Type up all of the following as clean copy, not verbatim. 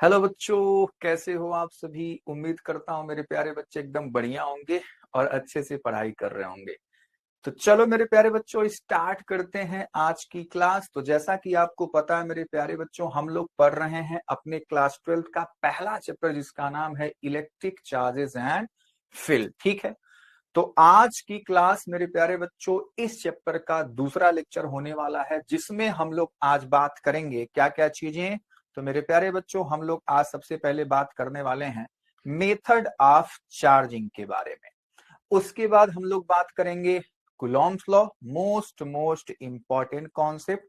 Hello बच्चों, कैसे हो आप सभी। उम्मीद करता हूँ मेरे प्यारे बच्चे एकदम बढ़िया होंगे और अच्छे से पढ़ाई कर रहे होंगे। तो चलो मेरे प्यारे बच्चों, स्टार्ट करते हैं आज की क्लास। तो जैसा कि आपको पता है मेरे प्यारे बच्चों, हम लोग पढ़ रहे हैं अपने क्लास 12 का पहला चैप्टर जिसका नाम है इलेक्ट्रिक चार्जेस एंड फील्ड। ठीक है। तो आज की क्लास मेरे प्यारे बच्चों इस चैप्टर का दूसरा लेक्चर होने वाला है, जिसमें हम लोग आज बात करेंगे क्या क्या चीजें। तो मेरे प्यारे बच्चों, हम लोग आज सबसे पहले बात करने वाले हैं मेथड ऑफ चार्जिंग के बारे में। उसके बाद हम लोग बात करेंगे Coulomb's law, most most important concept.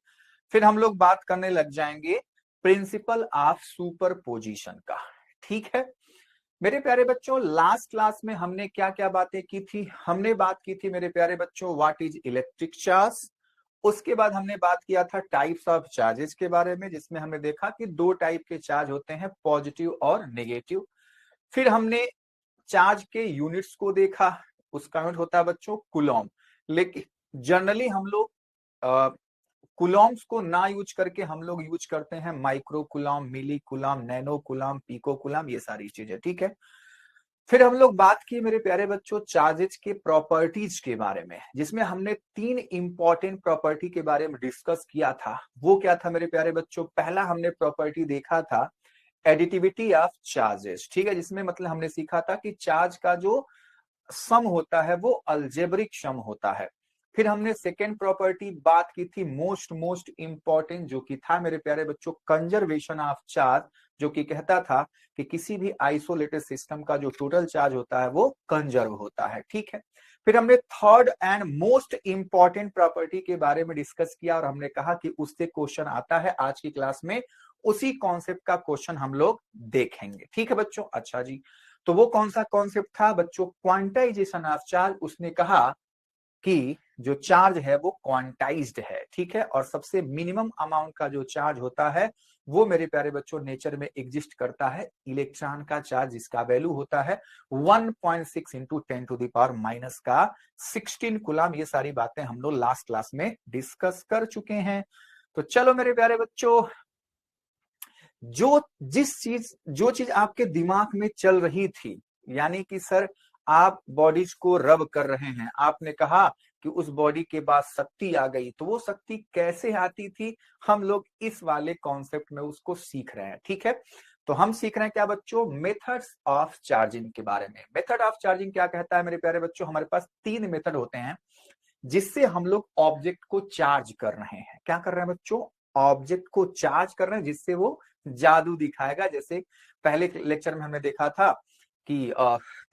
फिर हम लोग बात करने लग जाएंगे प्रिंसिपल ऑफ सुपरपोजिशन का। ठीक है मेरे प्यारे बच्चों, लास्ट क्लास में हमने क्या क्या बातें की थी। हमने बात की थी मेरे प्यारे बच्चों व्हाट इज इलेक्ट्रिक चार्ज। उसके बाद हमने बात किया था टाइप्स ऑफ चार्जेस के बारे में, जिसमें हमने देखा कि दो टाइप के चार्ज होते हैं, पॉजिटिव और नेगेटिव। फिर हमने चार्ज के यूनिट्स को देखा। उसका यूनिट होता है बच्चों कुलॉम। लेकिन जनरली हम लोग कुलॉम्स को ना यूज करके हम लोग यूज करते हैं micro coulomb, milli coulomb, nano coulomb, pico coulomb, ये सारी चीजें। ठीक है। फिर हम लोग बात की मेरे प्यारे बच्चों चार्जेस के प्रॉपर्टीज के बारे में, जिसमें हमने तीन इंपॉर्टेंट प्रॉपर्टी के बारे में डिस्कस किया था। वो क्या था मेरे प्यारे बच्चों, पहला हमने प्रॉपर्टी देखा था एडिटिविटी ऑफ चार्जेस। ठीक है, जिसमें मतलब हमने सीखा था कि चार्ज का जो सम होता है वो अलजेब्रिक सम होता है। फिर हमने सेकेंड प्रॉपर्टी बात की थी मोस्ट मोस्ट इंपॉर्टेंट, जो कि था मेरे प्यारे बच्चों कंजर्वेशन ऑफ चार्ज, जो कि कहता था कि किसी भी आइसोलेटेड सिस्टम का जो टोटल चार्ज होता है वो कंजर्व होता है। ठीक है। फिर हमने third and most important property के बारे में डिस्कस किया और हमने कहा कि उससे क्वेश्चन आता है आज की क्लास में। उसी कॉन्सेप्ट का क्वेश्चन हम लोग देखेंगे। ठीक है बच्चों। अच्छा जी, तो वो कौन सा कॉन्सेप्ट था बच्चों, क्वांटाइजेशन ऑफ चार्ज। उसने कहा कि जो चार्ज है वो क्वांटाइज्ड है। ठीक है। और सबसे मिनिमम अमाउंट का जो चार्ज होता है वो मेरे प्यारे बच्चों नेचर में एग्जिस्ट करता है इलेक्ट्रॉन का चार्ज, जिसका वैल्यू होता है 1.6 into 10 to the power minus का 16 कुलाम। ये सारी बातें हम लोग लास्ट क्लास में डिस्कस कर चुके हैं। तो चलो मेरे प्यारे बच्चों, जो चीज आपके दिमाग में चल रही थी, यानी कि सर आप बॉडीज को रब कर रहे हैं, आपने कहा कि उस बॉडी के बाद शक्ति आ गई, तो वो शक्ति कैसे आती थी, हम लोग इस वाले कॉन्सेप्ट में उसको सीख रहे हैं। ठीक है। तो हम सीख रहे हैं क्या बच्चों, मेथड्स ऑफ चार्जिंग के बारे में। मेथड ऑफ चार्जिंग क्या कहता है मेरे प्यारे बच्चों, हमारे पास तीन मेथड होते हैं जिससे हम लोग ऑब्जेक्ट को चार्ज कर रहे हैं। क्या कर रहे हैं बच्चों, ऑब्जेक्ट को चार्ज कर रहे हैं जिससे वो जादू दिखाएगा। जैसे पहले लेक्चर में हमने देखा था कि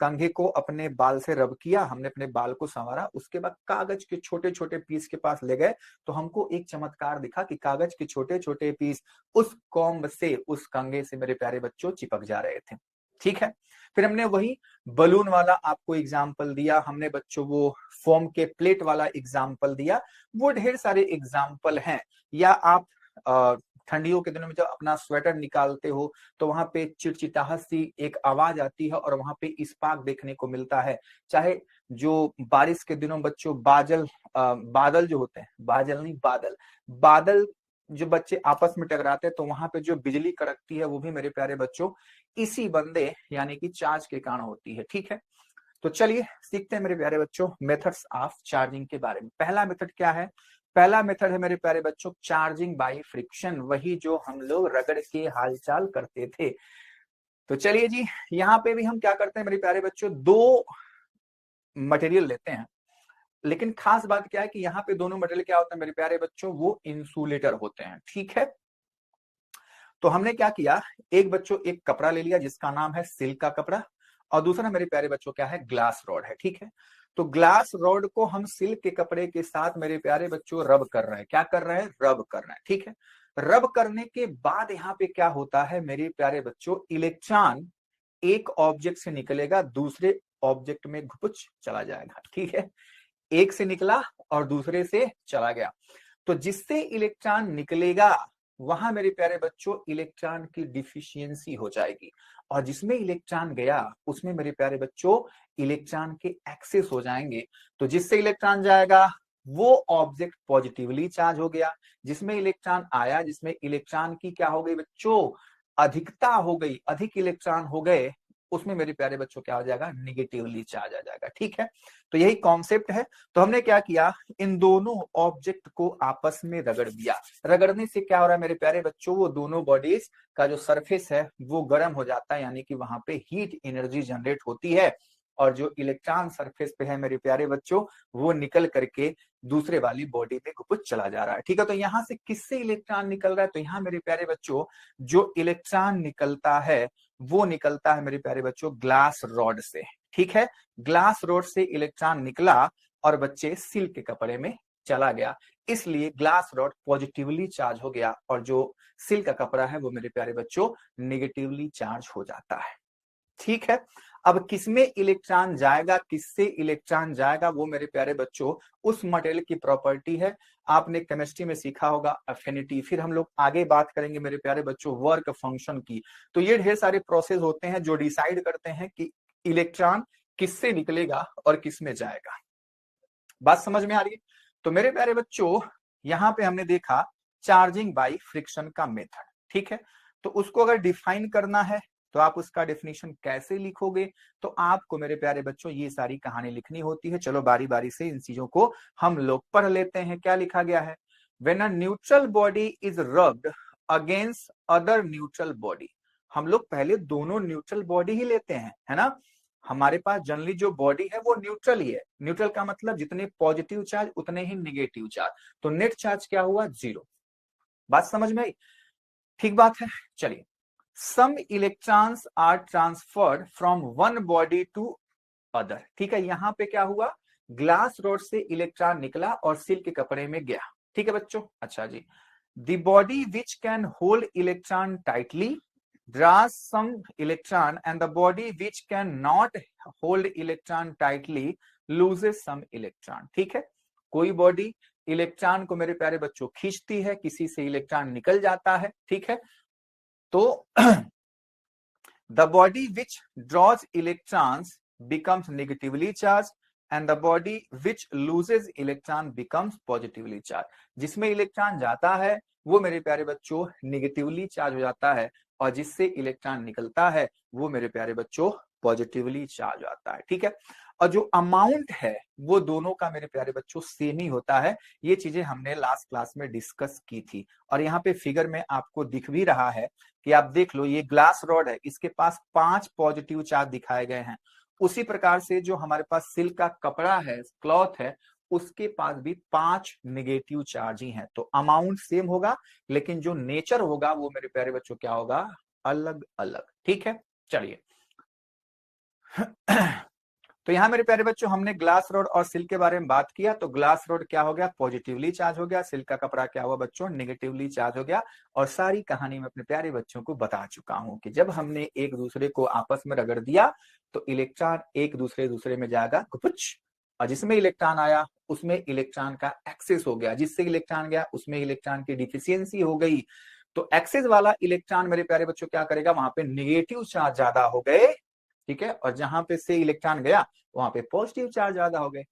कंघे को अपने बाल से रब किया, हमने अपने बाल को संवारा, उसके बाद कागज के छोटे छोटे पीस के पास ले गए, तो हमको एक चमत्कार दिखा कि कागज के छोटे छोटे पीस उस कॉम्ब से, उस कंघे से मेरे प्यारे बच्चों चिपक जा रहे थे। ठीक है। फिर हमने वही बलून वाला आपको एग्जाम्पल दिया, हमने बच्चों वो फोम के प्लेट वाला एग्जाम्पल दिया। वो ढेर सारे एग्जाम्पल हैं। या आप ठंडियों के दिनों में जब अपना स्वेटर निकालते हो तो वहां पे चिटचिटाहट सी एक आवाज आती है और वहां पे इस्पार्क देखने को मिलता है। चाहे जो बारिश के दिनों बच्चों बादल जो होते हैं, बादल नहीं बादल, बादल जो बच्चे आपस में टकराते हैं तो वहां पे जो बिजली कड़कती है वो भी मेरे प्यारे बच्चों इसी बंदे यानी कि चार्ज के कारण होती है। ठीक है। तो चलिए सीखते हैं मेरे प्यारे बच्चों मेथड्स ऑफ चार्जिंग के बारे में। पहला मेथड क्या है, पहला मेथड है मेरे प्यारे बच्चों चार्जिंग बाय फ्रिक्शन, वही जो हम लोग रगड़ के हालचाल करते थे। तो चलिए जी, यहाँ पे भी हम क्या करते हैं मेरे प्यारे बच्चों, दो मटेरियल लेते हैं। लेकिन खास बात क्या है कि यहाँ पे दोनों मटेरियल क्या होता है मेरे प्यारे बच्चों, वो इंसुलेटर होते हैं। ठीक है। तो हमने क्या किया, एक बच्चों एक कपड़ा ले लिया जिसका नाम है सिल्क का कपड़ा, और दूसरा मेरे प्यारे बच्चों क्या है, ग्लास रॉड है। ठीक है। तो ग्लास रॉड को हम सिल्क के कपड़े के साथ मेरे प्यारे बच्चों रब कर रहे हैं। क्या कर रहे हैं, रब कर रहे हैं। ठीक है। रब करने के बाद यहाँ पे क्या होता है मेरे प्यारे बच्चों, इलेक्ट्रॉन एक ऑब्जेक्ट से निकलेगा, दूसरे ऑब्जेक्ट में घुपुच चला जाएगा। ठीक है। एक से निकला और दूसरे से चला गया। तो जिससे इलेक्ट्रॉन निकलेगा वहां मेरे प्यारे बच्चों इलेक्ट्रॉन की डिफिशियंसी हो जाएगी, और जिसमें इलेक्ट्रॉन गया उसमें मेरे प्यारे बच्चों इलेक्ट्रॉन के एक्सेस हो जाएंगे। तो जिससे इलेक्ट्रॉन जाएगा वो ऑब्जेक्ट पॉजिटिवली चार्ज हो गया, जिसमें इलेक्ट्रॉन आया, जिसमें इलेक्ट्रॉन की क्या हो गई बच्चों, अधिकता हो गई, अधिक इलेक्ट्रॉन हो गए, उसमें मेरे प्यारे बच्चों क्या हो जाएगा, निगेटिवली चार्ज आ जाएगा। ठीक है, तो यही कॉन्सेप्ट है। तो हमने क्या किया, इन दोनों ऑब्जेक्ट को आपस में रगड़ दिया। रगड़ने से क्या हो रहा है मेरे प्यारे बच्चों, वो दोनों बॉडीज का जो सरफेस है वो गर्म हो जाता है, यानी कि वहां पे हीट एनर्जी जनरेट होती है, और जो इलेक्ट्रॉन सरफेस पे है मेरे प्यारे बच्चों, वो निकल करके दूसरे वाली बॉडी में कुछ चला जा रहा है। ठीक है, तो यहां से किससे इलेक्ट्रॉन निकल रहा है, तो यहाँ मेरे प्यारे बच्चों जो इलेक्ट्रॉन निकलता है वो निकलता है मेरे प्यारे बच्चों ग्लास रॉड से। ठीक है, ग्लास रॉड से इलेक्ट्रॉन निकला और बच्चे सिल्क के कपड़े में चला गया, इसलिए ग्लास रॉड पॉजिटिवली चार्ज हो गया, और जो सिल्क का कपड़ा है वो मेरे प्यारे बच्चों नेगेटिवली चार्ज हो जाता है। ठीक है, अब किसमें इलेक्ट्रॉन जाएगा, किससे इलेक्ट्रॉन जाएगा, वो मेरे प्यारे बच्चों उस मटेरियल की प्रॉपर्टी है। आपने केमिस्ट्री में सीखा होगा अफिनिटी, फिर हम लोग आगे बात करेंगे मेरे प्यारे बच्चों वर्क फंक्शन की। तो ये ढेर सारे प्रोसेस होते हैं जो डिसाइड करते हैं कि इलेक्ट्रॉन किससे निकलेगा और किस में जाएगा। बात समझ में आ रही है? तो मेरे प्यारे बच्चों यहां पे हमने देखा चार्जिंग बाय फ्रिक्शन का मेथड। ठीक है, तो उसको अगर डिफाइन करना है तो आप उसका डेफिनेशन कैसे लिखोगे, तो आपको मेरे प्यारे बच्चों ये सारी कहानी लिखनी होती है। चलो बारी बारी से इन चीजों को हम लोग पढ़ लेते हैं। क्या लिखा गया है, when a neutral body is rubbed against other neutral body. हम लोग पहले दोनों न्यूट्रल बॉडी ही लेते हैं, है ना। हमारे पास जनरली जो बॉडी है वो न्यूट्रल ही है। न्यूट्रल का मतलब जितने पॉजिटिव चार्ज उतने ही निगेटिव चार्ज, तो नेट चार्ज क्या हुआ, 0। बात समझ में आई? ठीक बात है। चलिए, some electrons are transferred from one body to other. ठीक है, यहां पे क्या हुआ, ग्लास रॉड से इलेक्ट्रॉन निकला और सिल्क के कपड़े में गया। ठीक है बच्चों, अच्छा जी। The body which can hold electron tightly draws some electron and the body which can not hold electron tightly loses some electron। ठीक है, कोई बॉडी इलेक्ट्रॉन को मेरे प्यारे बच्चों खींचती है, किसी से इलेक्ट्रॉन निकल जाता है। ठीक है, तो the body which draws electrons becomes negatively charged and the body which loses electron becomes positively charged। जिसमें इलेक्ट्रॉन जाता है वो मेरे प्यारे बच्चों निगेटिवली चार्ज हो जाता है, और जिससे इलेक्ट्रॉन निकलता है वो मेरे प्यारे बच्चों पॉजिटिवली चार्ज आता है। ठीक है, और जो अमाउंट है वो दोनों का मेरे प्यारे बच्चों सेम ही होता है। ये चीजें हमने लास्ट क्लास में डिस्कस की थी, और यहाँ पे फिगर में आपको दिख भी रहा है कि आप देख लो, ये ग्लास रॉड है, इसके पास 5 पॉजिटिव चार्ज दिखाए गए हैं। उसी प्रकार से जो हमारे पास सिल्क का कपड़ा है, क्लॉथ है, उसके पास भी 5 नेगेटिव चार्ज ही हैं। तो अमाउंट सेम होगा, लेकिन जो नेचर होगा वो मेरे प्यारे बच्चों क्या होगा, अलग अलग। ठीक है, चलिए। तो यहां मेरे प्यारे बच्चों हमने ग्लास रॉड और सिल्क के बारे में बात किया। तो ग्लास रॉड क्या हो गया, पॉजिटिवली चार्ज हो गया। सिल्क का कपड़ा क्या हुआ बच्चों, नेगेटिवली चार्ज हो गया। और सारी कहानी में अपने प्यारे बच्चों को बता चुका हूं कि जब हमने एक दूसरे को आपस में रगड़ दिया तो इलेक्ट्रॉन एक दूसरे में जाएगा कुछ, और जिसमें इलेक्ट्रॉन आया उसमें इलेक्ट्रॉन का एक्सेस हो गया, जिससे इलेक्ट्रॉन गया उसमें इलेक्ट्रॉन की डिफिशियंसी हो गई। तो एक्सेस वाला इलेक्ट्रॉन मेरे प्यारे बच्चों क्या करेगा, वहां पे निगेटिव चार्ज ज्यादा हो गए। ठीक है, और जहां पे से इलेक्ट्रॉन गया वहां पे पॉजिटिव चार्ज ज्यादा हो गए।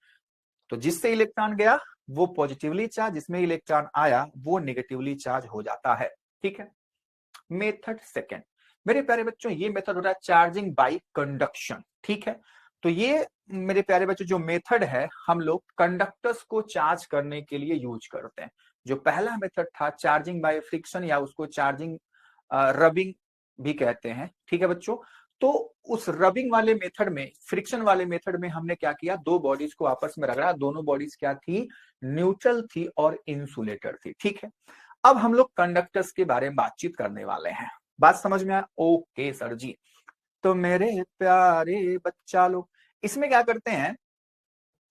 तो जिससे इलेक्ट्रॉन गया वो पॉजिटिवली चार्ज, जिसमें इलेक्ट्रॉन आया वो नेगेटिवली चार्ज हो जाता है। ठीक है, मेथड सेकेंड मेरे प्यारे बच्चों, ये मेथड हो रहा है चार्जिंग बाय कंडक्शन। ठीक है, तो ये मेरे प्यारे बच्चों जो मेथड है हम लोग कंडक्टर्स को चार्ज करने के लिए यूज करते हैं। जो पहला मेथड था चार्जिंग बाय फ्रिक्शन, या उसको चार्जिंग रबिंग भी कहते हैं। ठीक है बच्चों, तो उस रबिंग वाले मेथड में, फ्रिक्शन वाले मेथड में हमने क्या किया, दो बॉडीज को आपस में रगड़ा। दोनों बॉडीज क्या थी, न्यूट्रल थी और इंसुलेटर थी। ठीक है, अब हम लोग कंडक्टर्स के बारे में बातचीत करने वाले हैं। बात समझ में आया? ओके सर जी। तो मेरे प्यारे बच्चा लोग, इसमें क्या करते हैं,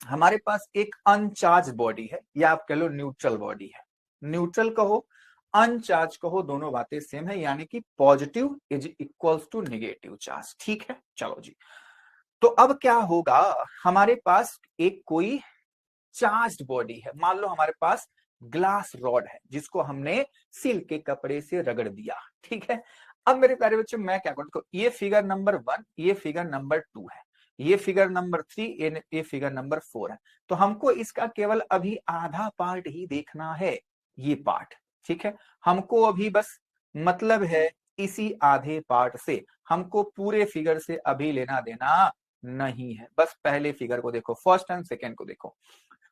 हमारे पास एक अनचार्ज बॉडी है, या आप कह लो न्यूट्रल बॉडी है। न्यूट्रल कहो, अनचार्ज कहो, दोनों बातें सेम है, यानी कि positive is equals to negative charge. ठीक है, चलो जी। तो अब क्या होगा, हमारे पास एक कोई चार्ज्ड बॉडी है। मान लो हमारे पास ग्लास रॉड है जिसको हमने सिल्क के कपड़े से रगड़ दिया। ठीक है, अब मेरे प्यारे बच्चों मैं क्या करूं, ये फिगर नंबर 1, ये फिगर नंबर 2 है, ये फिगर नंबर 3, ये फिगर नंबर 4 है। तो हमको इसका केवल अभी आधा पार्ट ही देखना है, ये पार्ट। ठीक है, हमको अभी बस मतलब है इसी आधे पार्ट से। हमको पूरे फिगर से अभी लेना देना नहीं है, बस पहले फिगर को देखो, फर्स्ट एंड सेकेंड को देखो।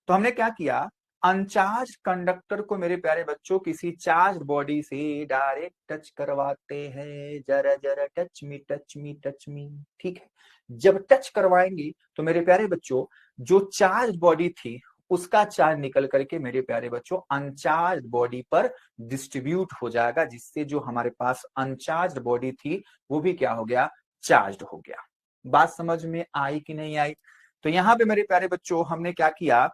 तो हमने क्या किया, अनचार्ज कंडक्टर को मेरे प्यारे बच्चों किसी चार्ज बॉडी से डायरेक्ट टच करवाते हैं। जरा जरा touch me touch me touch me, ठीक है। जब टच करवाएंगे तो मेरे प्यारे बच्चों जो चार्ज बॉडी थी उसका चार्ज निकल करके मेरे प्यारे बच्चों अनचार्ज बॉडी पर डिस्ट्रीब्यूट हो जाएगा, जिससे जो हमारे पास अनचार्ज बॉडी थी वो भी क्या हो गया, चार्ज हो गया। बात समझ में आई कि नहीं आई? तो यहाँ पे मेरे प्यारे बच्चों हमने क्या किया,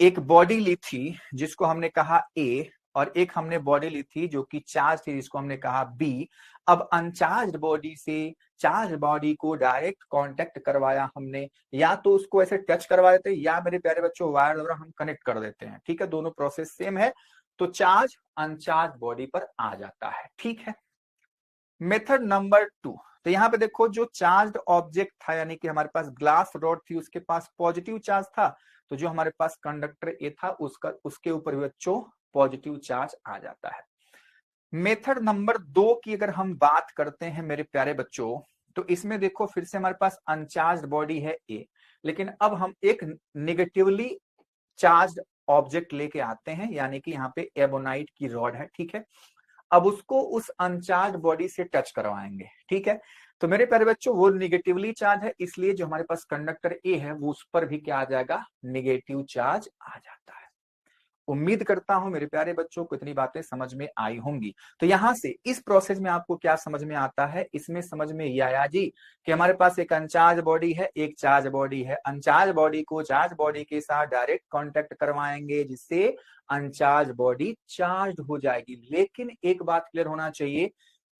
एक बॉडी ली थी जिसको हमने कहा ए, और एक हमने बॉडी ली थी जो कि चार्ज थी जिसको हमने कहा बी। अब अनचार्ज बॉडी से चार्ज बॉडी को डायरेक्ट कांटेक्ट करवाया हमने, या तो उसको ऐसे टच करवा देते या मेरे प्यारे बच्चों वायर द्वारा हम कनेक्ट कर देते हैं, ठीक है, दोनों प्रोसेस सेम है। तो चार्ज अनचार्ज बॉडी पर आ जाता है, ठीक है। मेथड नंबर 2, तो यहाँ पे देखो जो चार्ज ऑब्जेक्ट था यानी कि हमारे पास ग्लास रॉड थी, उसके पास पॉजिटिव चार्ज था, तो जो हमारे पास कंडक्टर ए था उसके ऊपर बच्चों पॉजिटिव चार्ज आ जाता है। मेथड नंबर 2 की अगर हम बात करते हैं मेरे प्यारे बच्चों, तो इसमें देखो फिर से हमारे पास अनचार्ज बॉडी है ए, लेकिन अब हम एक निगेटिवली चार्ज ऑब्जेक्ट लेके आते हैं, यानी कि यहाँ पे एबोनाइट की रॉड है, ठीक है। अब उसको उस अनचार्ज बॉडी से टच करवाएंगे, ठीक है। तो मेरे प्यारे बच्चों वो निगेटिवली चार्ज है, इसलिए जो हमारे पास कंडक्टर ए है वो उस पर भी क्या आ जाएगा, निगेटिव चार्ज आ जाता है। उम्मीद करता हूं मेरे प्यारे बच्चों को इतनी बातें समझ में आई होंगी। तो यहां से इस प्रोसेस में आपको क्या समझ में आता है, इसमें समझ में ये आया जी कि हमारे पास एक अनचार्ज बॉडी है, एक चार्ज बॉडी है। अनचार्ज बॉडी को चार्ज बॉडी के साथ डायरेक्ट कांटेक्ट करवाएंगे जिससे अनचार्ज बॉडी चार्ज हो जाएगी। लेकिन एक बात क्लियर होना चाहिए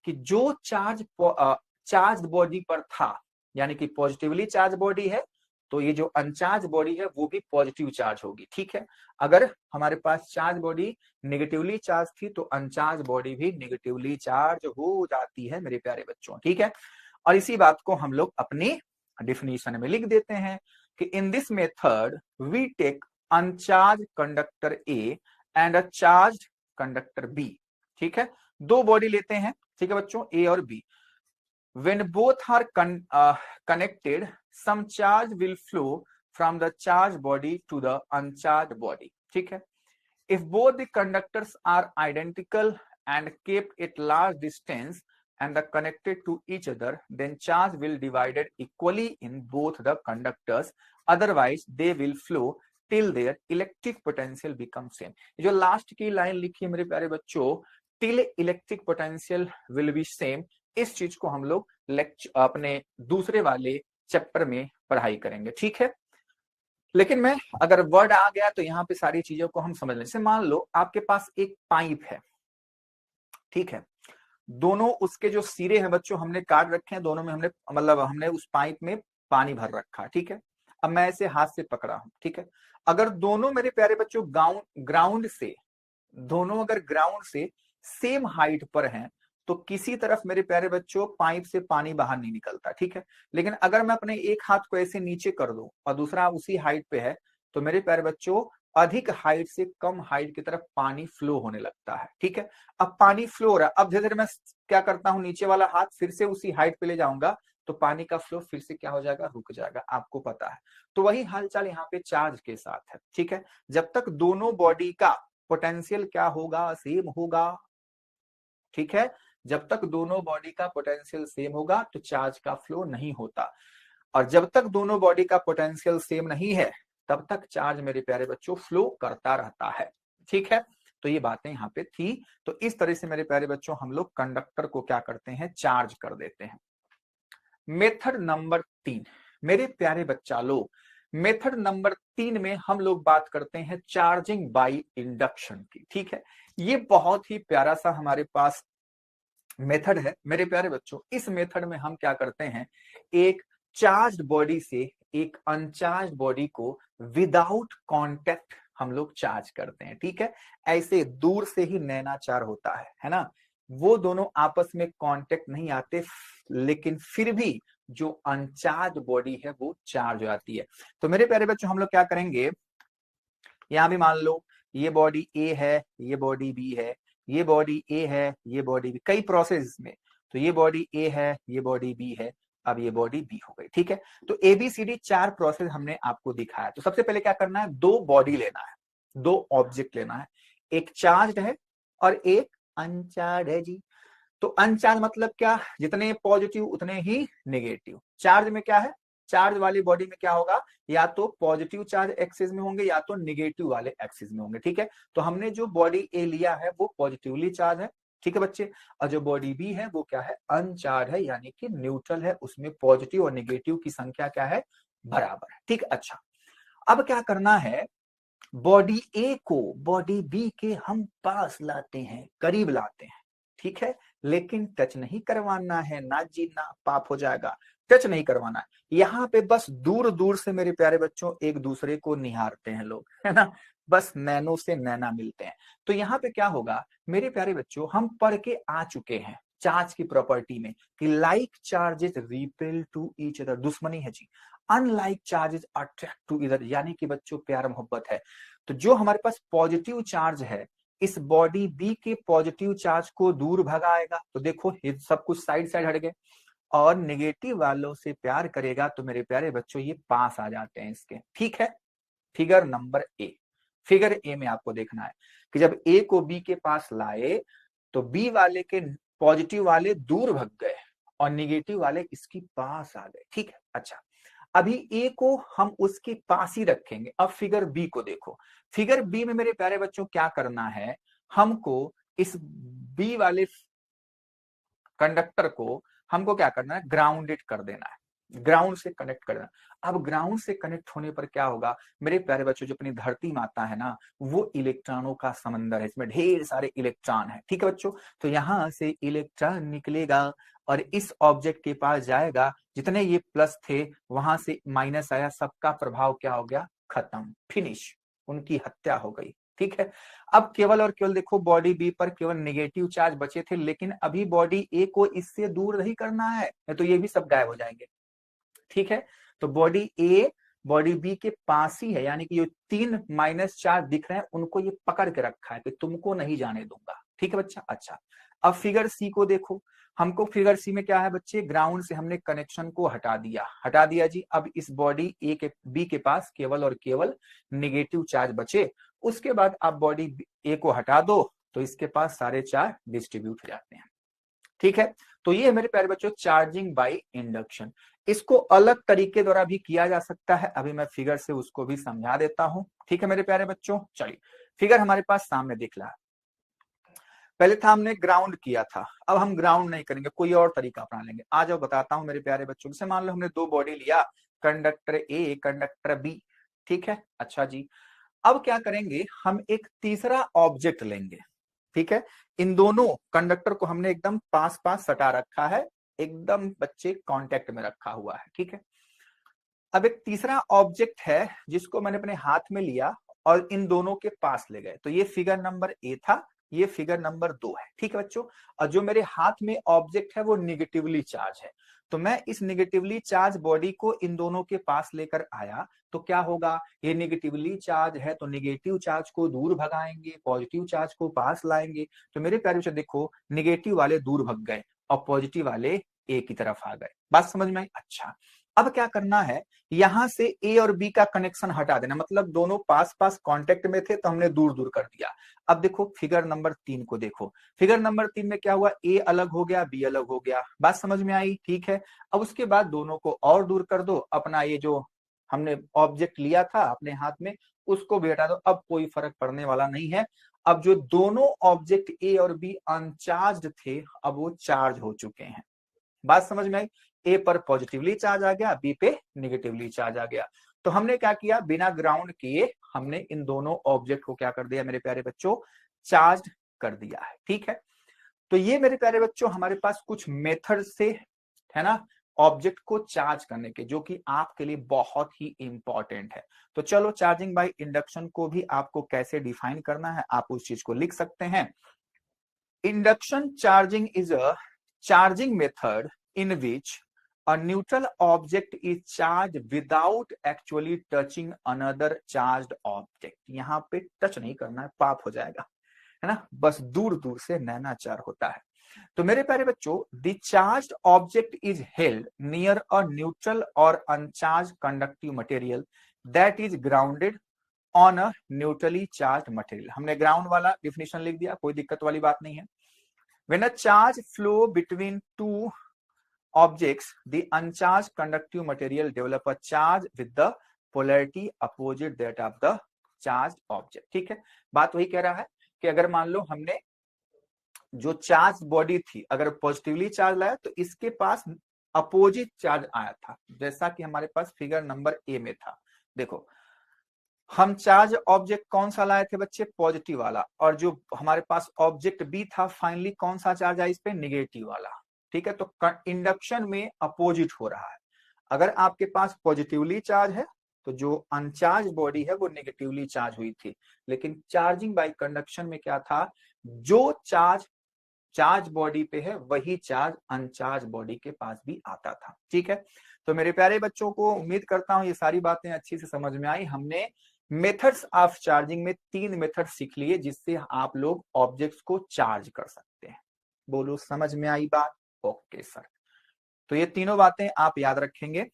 कि जो चार्ज बॉडी पर था, यानी कि पॉजिटिवली चार्ज बॉडी है, तो ये जो अनचार्ज बॉडी है वो भी पॉजिटिव चार्ज होगी, ठीक है। अगर हमारे पास चार्ज बॉडी नेगेटिवली चार्ज थी तो अनचार्ज बॉडी भी नेगेटिवली चार्ज हो जाती है मेरे प्यारे बच्चों, ठीक है। और इसी बात को हम लोग अपनी डिफिनीशन में लिख देते हैं कि in this method we take uncharged conductor A and a charged conductor B, ठीक है। दो बॉडी लेते हैं, ठीक है बच्चों, ए और B. When both are connected, some charge will flow from the charged body to the uncharged body, ठीक है। If both the conductors are identical and kept at large distance and are connected to each other, then charge will divided equally in both the conductors. Otherwise, they will flow till their electric potential becomes same. जो last की line लिखी है मेरे प्यारे बच्चों, till electric potential will be same, इस चीज को हम लोग अपने दूसरे वाले चैप्टर में पढ़ाई करेंगे, ठीक है। लेकिन मैं अगर वर्ड आ गया तो यहाँ पे सारी चीजों को हम समझ लें। जैसे मान लो आपके पास एक पाइप है, ठीक है, दोनों उसके जो सिरे हैं बच्चों हमने काट रखे हैं, दोनों में हमने उस पाइप में पानी भर रखा, ठीक है। अब मैं इसे हाथ से पकड़ा हूं, ठीक है। अगर दोनों मेरे प्यारे बच्चों ग्राउंड से सेम हाइट पर हैं तो किसी तरफ मेरे प्यारे बच्चों पाइप से पानी बाहर नहीं निकलता, ठीक है। लेकिन अगर मैं अपने एक हाथ को ऐसे नीचे कर दूं और दूसरा उसी हाइट पे है तो मेरे प्यारे बच्चों अधिक हाइट से कम हाइट की तरफ पानी फ्लो होने लगता है, ठीक है। अब पानी फ्लो हो रहा है, अब धीरे धीरे मैं क्या करता हूं, नीचे वाला हाथ फिर से उसी हाइट पे ले जाऊंगा तो पानी का फ्लो फिर से क्या हो जाएगा, रुक जाएगा, आपको पता है। तो वही हालचाल यहाँ पे चार्ज के साथ है, ठीक है। जब तक दोनों बॉडी का पोटेंशियल क्या होगा, सेम होगा, ठीक है। जब तक दोनों बॉडी का पोटेंशियल सेम होगा तो चार्ज का फ्लो नहीं होता, और जब तक दोनों बॉडी का पोटेंशियल सेम नहीं है तब तक चार्ज मेरे प्यारे बच्चों फ्लो करता रहता है, ठीक है। तो ये बातें यहाँ पे थी। तो इस तरह से मेरे प्यारे बच्चों हम लोग कंडक्टर को क्या करते हैं, चार्ज कर देते हैं। मेथड नंबर 3 मेरे प्यारे बच्चा लोग, मेथड नंबर 3 में हम लोग बात करते हैं चार्जिंग बाय इंडक्शन की, ठीक है। ये बहुत ही प्यारा सा हमारे पास मेथड है मेरे प्यारे बच्चों। इस मेथड में हम क्या करते हैं, एक चार्ज्ड बॉडी से एक अनचार्ज बॉडी को विदाउट कांटेक्ट हम लोग चार्ज करते हैं, ठीक है। ऐसे दूर से ही नैनाचार होता है ना, वो दोनों आपस में कांटेक्ट नहीं आते, लेकिन फिर भी जो अनचार्ज बॉडी है वो चार्ज हो जाती है। तो मेरे प्यारे बच्चों हम लोग क्या करेंगे, यहां भी मान लो ये बॉडी ए है, ये बॉडी बी है, ये बॉडी ए है, ये बॉडी बी, कई प्रोसेस में, तो ये बॉडी ए है, ये बॉडी बी है, अब ये बॉडी बी हो गई। ठीक है, तो एबीसीडी 4 प्रोसेस हमने आपको दिखाया। तो सबसे पहले क्या करना है, 2 बॉडी लेना है, 2 ऑब्जेक्ट लेना है, एक चार्ज है और एक अनचार्ज है जी। तो अनचार्ज मतलब क्या, जितने पॉजिटिव उतने ही नेगेटिव। चार्ज में क्या है, चार्ज वाली बॉडी में क्या होगा, या तो पॉजिटिव चार्ज एक्सिस में होंगे या तो निगेटिव वाले एक्सिस में होंगे। ठीक है, तो हमने जो बॉडी ए लिया है वो पॉजिटिवली चार्ज है। ठीक है बच्चे, और जो बॉडी बी है वो क्या है, अनचार्ज है, यानी कि न्यूट्रल है, उसमें पॉजिटिव और निगेटिव की संख्या क्या है, बराबर है। ठीक, अच्छा अब क्या करना है, बॉडी ए को बॉडी बी के हम पास लाते हैं, करीब लाते हैं। ठीक है, लेकिन टच नहीं करवाना है ना जी ना, पाप हो जाएगा, टच नहीं करवाना है। यहाँ पे बस दूर दूर से मेरे प्यारे बच्चों एक दूसरे को निहारते हैं लोग, है ना, बस नैनो से नैना मिलते हैं। तो यहाँ पे क्या होगा मेरे प्यारे बच्चों, हम पढ़ के आ चुके हैं चार्ज की प्रॉपर्टी में कि like charges repel to each other, दुश्मनी है जी, unlike charges attract to either, यानी कि बच्चों प्यार मोहब्बत है। तो जो हमारे पास पॉजिटिव चार्ज है इस बॉडी बी के पॉजिटिव चार्ज को दूर भगाएगा, तो देखो ये सब कुछ साइड साइड हट गए, और नेगेटिव वालों से प्यार करेगा तो मेरे प्यारे बच्चों ये पास आ जाते हैं इसके। ठीक है, figure number A, figure A में आपको देखना है कि जब ए को बी के पास लाए तो बी वाले के पॉजिटिव वाले दूर भग गए और निगेटिव वाले इसके पास आ गए। ठीक है, अच्छा अभी ए को हम उसके पास ही रखेंगे। अब फिगर बी को देखो, फिगर बी में मेरे प्यारे बच्चों क्या करना है, हमको इस बी वाले कंडक्टर को हमको क्या करना है, ग्राउंडेड कर देना है, ग्राउंड से कनेक्ट कर देना। अब ग्राउंड से कनेक्ट होने पर क्या होगा मेरे प्यारे बच्चों, जो अपनी धरती माता है ना वो इलेक्ट्रॉनों का समंदर है, इसमें ढेर सारे इलेक्ट्रॉन है। ठीक है बच्चों, तो यहां से इलेक्ट्रॉन निकलेगा और इस ऑब्जेक्ट के पास जाएगा, जितने ये प्लस थे वहां से माइनस आया, सबका प्रभाव क्या हो गया, खत्म, फिनिश, उनकी हत्या हो गई। ठीक है, अब केवल और केवल देखो बॉडी बी पर केवल नेगेटिव चार्ज बचे थे, लेकिन अभी बॉडी ए को इससे दूर नहीं करना है, तो ये भी सब गायब हो जाएंगे। ठीक है, तो बॉडी ए बॉडी बी के पास ही है, यानी कि ये 3 माइनस चार्ज दिख रहे हैं उनको ये पकड़ के रखा है कि तुमको नहीं जाने दूंगा। ठीक है बच्चा, अच्छा अब फिगर सी को देखो, हमको फिगर सी में क्या है बच्चे, ग्राउंड से हमने कनेक्शन को हटा दिया, हटा दिया जी। अब इस बॉडी ए के बी के पास केवल और केवल निगेटिव चार्ज बचे, उसके बाद आप बॉडी ए को हटा दो तो इसके पास सारे चार्ज डिस्ट्रीब्यूट हो जाते हैं। ठीक है, तो ये मेरे प्यारे बच्चों चार्जिंग बाय इंडक्शन, इसको अलग तरीके द्वारा भी किया जा सकता है, अभी मैं फिगर से उसको भी समझा देता हूं। ठीक है मेरे प्यारे बच्चों, चलिए फिगर हमारे पास सामने दिख रहा है। पहले था हमने ग्राउंड किया था, अब हम ग्राउंड नहीं करेंगे, कोई और तरीका अपना लेंगे। आ जाओ बताता हूं मेरे प्यारे बच्चों, जैसे मान लो हमने 2 बॉडी लिया, कंडक्टर ए कंडक्टर बी। ठीक है, अच्छा जी अब क्या करेंगे, हम एक तीसरा ऑब्जेक्ट लेंगे। ठीक है, इन दोनों कंडक्टर को हमने एकदम पास पास सटा रखा है, एकदम बच्चे कांटेक्ट में रखा हुआ है। ठीक है, अब एक तीसरा ऑब्जेक्ट है जिसको मैंने अपने हाथ में लिया और इन दोनों के पास ले गए, तो ये फिगर नंबर ए था, ये फिगर नंबर 2 है। ठीक है बच्चों, और जो मेरे हाथ में ऑब्जेक्ट है वो निगेटिवली चार्ज है, तो मैं इस निगेटिवली चार्ज बॉडी को इन दोनों के पास लेकर आया, तो क्या होगा, ये निगेटिवली चार्ज है तो निगेटिव चार्ज को दूर भगाएंगे, पॉजिटिव चार्ज को पास लाएंगे। तो मेरे प्यारे बच्चों देखो, निगेटिव वाले दूर भग गए और पॉजिटिव वाले ए की तरफ आ गए, बात समझ में आई। अच्छा अब क्या करना है, यहां से ए और बी का कनेक्शन हटा देना, मतलब दोनों पास पास कांटेक्ट में थे तो हमने दूर दूर कर दिया। अब देखो फिगर नंबर 3 को देखो, फिगर नंबर 3 में क्या हुआ, ए अलग हो गया, बी अलग हो गया, बात समझ में आई। ठीक है, अब उसके बाद दोनों को और दूर कर दो, अपना ये जो हमने ऑब्जेक्ट लिया था अपने हाथ में उसको भी हटा दो, अब कोई फर्क पड़ने वाला नहीं है। अब जो दोनों ऑब्जेक्ट ए और बी अनचार्ज थे अब वो चार्ज हो चुके हैं, बात समझ में आई। ए पर पॉजिटिवली चार्ज आ गया, बी पे निगेटिवली चार्ज आ गया। तो हमने क्या किया, बिना ग्राउंड किए हमने इन दोनों ऑब्जेक्ट को क्या कर दिया मेरे प्यारे बच्चों, चार्ज कर दिया है। ठीक है, तो ये मेरे प्यारे बच्चों हमारे पास कुछ मेथड से है ना ऑब्जेक्ट को चार्ज करने के, जो कि आपके लिए बहुत ही इंपॉर्टेंट है। तो चलो चार्जिंग बाय इंडक्शन को भी आपको कैसे डिफाइन करना है आप उस चीज को लिख सकते हैं। Induction charging is a charging method in which a neutral object is charged without actually touching another charged object। यहां पे टच नहीं करना है, पाप हो जाएगा, है ना, बस दूर दूर से नैनाचार होता है। तो मेरे प्यारे बच्चों, the charged object is held near a neutral और uncharged conductive material that is grounded on a neutrally charge material. हमने ग्राउंड वाला डिफिनेशन लिख दिया, कोई दिक्कत वाली बात नहीं है। When a charge flow between two objects the uncharged conductive material develop a charge with the polarity opposite that of the charge object. ठीक है, बात वही कह रहा है कि अगर मान लो हमने जो चार्ज बॉडी थी अगर पॉजिटिवली चार्ज लाया तो इसके पास अपोजिट चार्ज आया था, जैसा कि हमारे पास फिगर नंबर ए में था। देखो, हम चार्ज ऑब्जेक्ट कौन सा लाए थे बच्चे, पॉजिटिव वाला, और जो हमारे पास ऑब्जेक्ट बी था फाइनली कौन सा चार्ज आया इस पे, निगेटिव वाला। ठीक है, तो इंडक्शन में अपोजिट हो रहा है। अगर आपके पास पॉजिटिवली चार्ज है तो जो अनचार्ज बॉडी है वो नेगेटिवली चार्ज हुई थी, लेकिन चार्जिंग बाय कंडक्शन में क्या था, जो चार्ज बॉडी पे है वही चार्ज अनचार्ज बॉडी के पास भी आता था। ठीक है, तो मेरे प्यारे बच्चों को उम्मीद करता हूं ये सारी बातें अच्छी से समझ में आई। हमने मेथड्स ऑफ चार्जिंग में 3 मेथड सीख लिए जिससे आप लोग ऑब्जेक्ट्स को चार्ज कर सकते हैं। बोलो समझ में आई बात? ओके सर, तो ये तीनों बातें आप याद रखेंगे।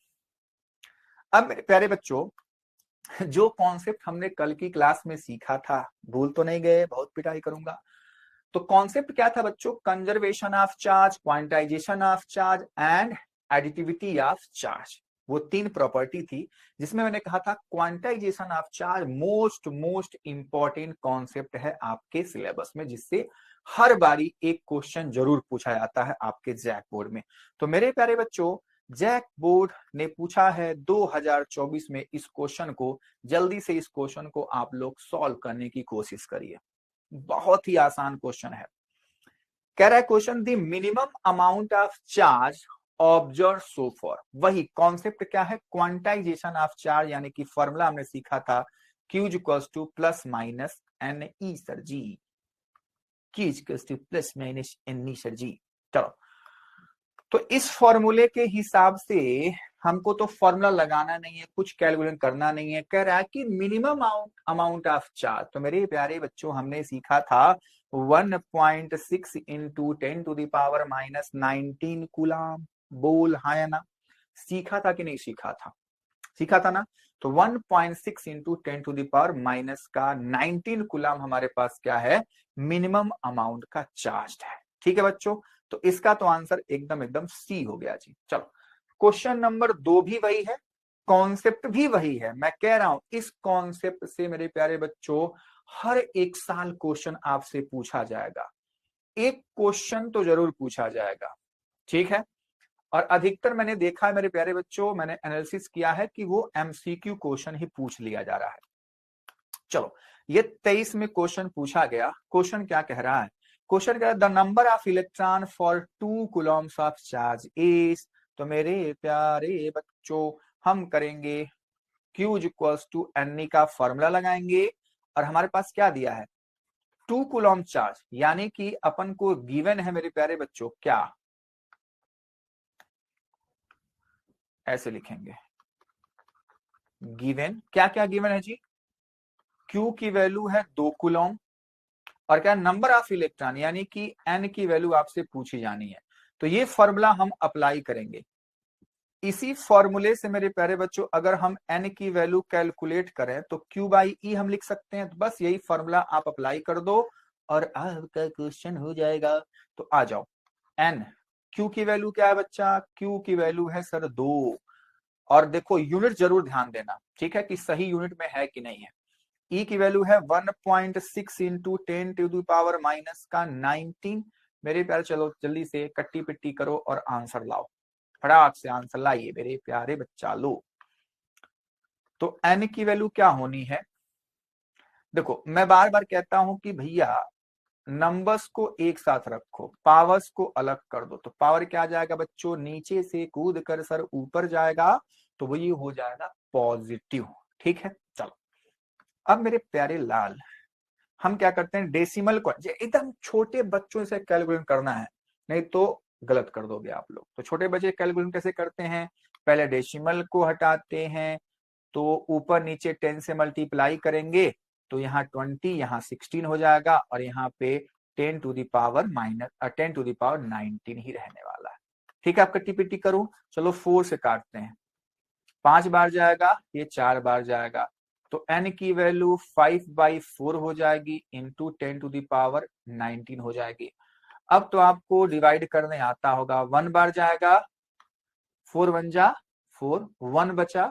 अब मेरे प्यारे बच्चों, जो कॉन्सेप्ट हमने कल की क्लास में सीखा था, भूल तो नहीं गए? बहुत पिटाई करूंगा। तो कॉन्सेप्ट क्या था बच्चों, conservation of charge, quantization of charge and additivity of charge. वो 3 प्रॉपर्टी थी जिसमें मैंने कहा था quantization of charge most important concept है आपके सिलेबस में, जिससे हर बारी एक क्वेश्चन जरूर पूछा जाता है आपके जैक बोर्ड में। तो मेरे प्यारे बच्चों, जैक बोर्ड ने पूछा है 2024 में इस क्वेश्चन को, जल्दी से इस क्वेश्चन को आप लोग सॉल्व करने की कोशिश करिए। बहुत ही आसान क्वेश्चन है। कह रहा है question, the minimum amount of charge observe so for. वही कॉन्सेप्ट क्या है, क्वांटाइजेशन ऑफ चार्ज, यानी कि फॉर्मूला हमने सीखा था Q equals to plus minus n e sir जी, Q equals to plus minus n e sir जी। चलो, तो इस फॉर्मूले के हिसाब से हमको तो फॉर्मूला लगाना नहीं है, कुछ कैलकुलेट करना नहीं है। कह रहा है कि मिनिमम अमाउंट ऑफ चार्ज। तो मेरे प्यारे बच्चों, हमने सीखा था 1.6 into 10 to the power minus 19 coulomb. बोल हाँ या ना? सीखा था कि नहीं सीखा था? सीखा था ना। तो 1.6 into 10 to the power minus का 19 कूलम हमारे पास क्या है, मिनिमम अमाउंट का चार्ज है। ठीक है बच्चों, तो इसका तो आंसर एकदम सी हो गया जी। चलो, क्वेश्चन नंबर 2 भी वही है, कॉन्सेप्ट भी वही है। मैं कह रहा हूं इस कॉन्सेप्ट से मेरे प्यारे बच्चों हर एक साल क्वेश्चन आपसे पूछा जाएगा, एक क्वेश्चन तो जरूर पूछा जाएगा। ठीक है, और अधिकतर मैंने देखा है मेरे प्यारे बच्चों, मैंने एनालिसिस किया है कि वो एमसीक्यू क्वेश्चन ही पूछ लिया जा रहा है। चलो, ये 23 में क्वेश्चन पूछा गया। क्वेश्चन क्या कह रहा है, क्वेश्चन कह रहा है the number of electron for 2 Coulomb's of charge is. तो मेरे प्यारे बच्चों, हम करेंगे Q इक्वल्स टू एन का फॉर्मूला लगाएंगे, और हमारे पास क्या दिया है, 2 कूलम चार्ज, यानी कि अपन को गिवन है मेरे प्यारे बच्चों, क्या ऐसे लिखेंगे, गिवन क्या क्या गिवन है जी, Q की वैल्यू है 2 कूलम, और क्या नंबर ऑफ इलेक्ट्रॉन, यानी कि N की वैल्यू आपसे पूछी जानी है। तो ये फॉर्मूला हम अप्लाई करेंगे। इसी फॉर्मूले से मेरे प्यारे बच्चों अगर हम N की वैल्यू कैलकुलेट करें तो Q बाई E हम लिख सकते हैं। तो बस यही फॉर्मूला आप अप्लाई कर दो और आपका क्वेश्चन हो जाएगा। तो आ जाओ, N, Q की वैल्यू क्या है बच्चा, Q की वैल्यू है सर 2। और देखो यूनिट जरूर ध्यान देना, ठीक है, कि सही यूनिट में है कि नहीं है। E की वैल्यू है 1.6 into 10 to the power minus का 19। मेरे प्यारे चलो जल्दी से कट्टी पिट्टी करो और आंसर लाओ, फटाक से आंसर लाइए मेरे प्यारे बच्चा लो। तो N की वैल्यू क्या होनी है, देखो मैं बार बार कहता हूं कि भैया नंबर्स को एक साथ रखो, पावर्स को अलग कर दो। तो पावर क्या जाएगा बच्चों, नीचे से कूद कर सर ऊपर जाएगा, तो वो ये हो जाएगा पॉजिटिव। ठीक है, चलो अब मेरे प्यारे लाल, हम क्या करते हैं, डेसिमल को एकदम छोटे बच्चों से कैलकुलेट करना है, नहीं तो गलत कर दोगे आप लोग। तो छोटे बच्चे कैलकुलेट कैसे करते हैं, पहले डेसिमल को हटाते हैं, तो ऊपर नीचे 10 से मल्टीप्लाई करेंगे, तो यहाँ 20, यहाँ 16 हो जाएगा और यहाँ पे 10 टू द पावर 19 ही रहने वाला है। ठीक है, आप कट्टी पिट्टी करूं, चलो 4 से काटते हैं। 5 बार जाएगा, ये 4 बार जाएगा, तो n की वैल्यू 5/4 हो जाएगी इंटू 10 टू द पावर 19 हो जाएगी। अब तो आपको डिवाइड करने आता होगा। 1 बार जाएगा, 4 1 जा 4, 1 बचा,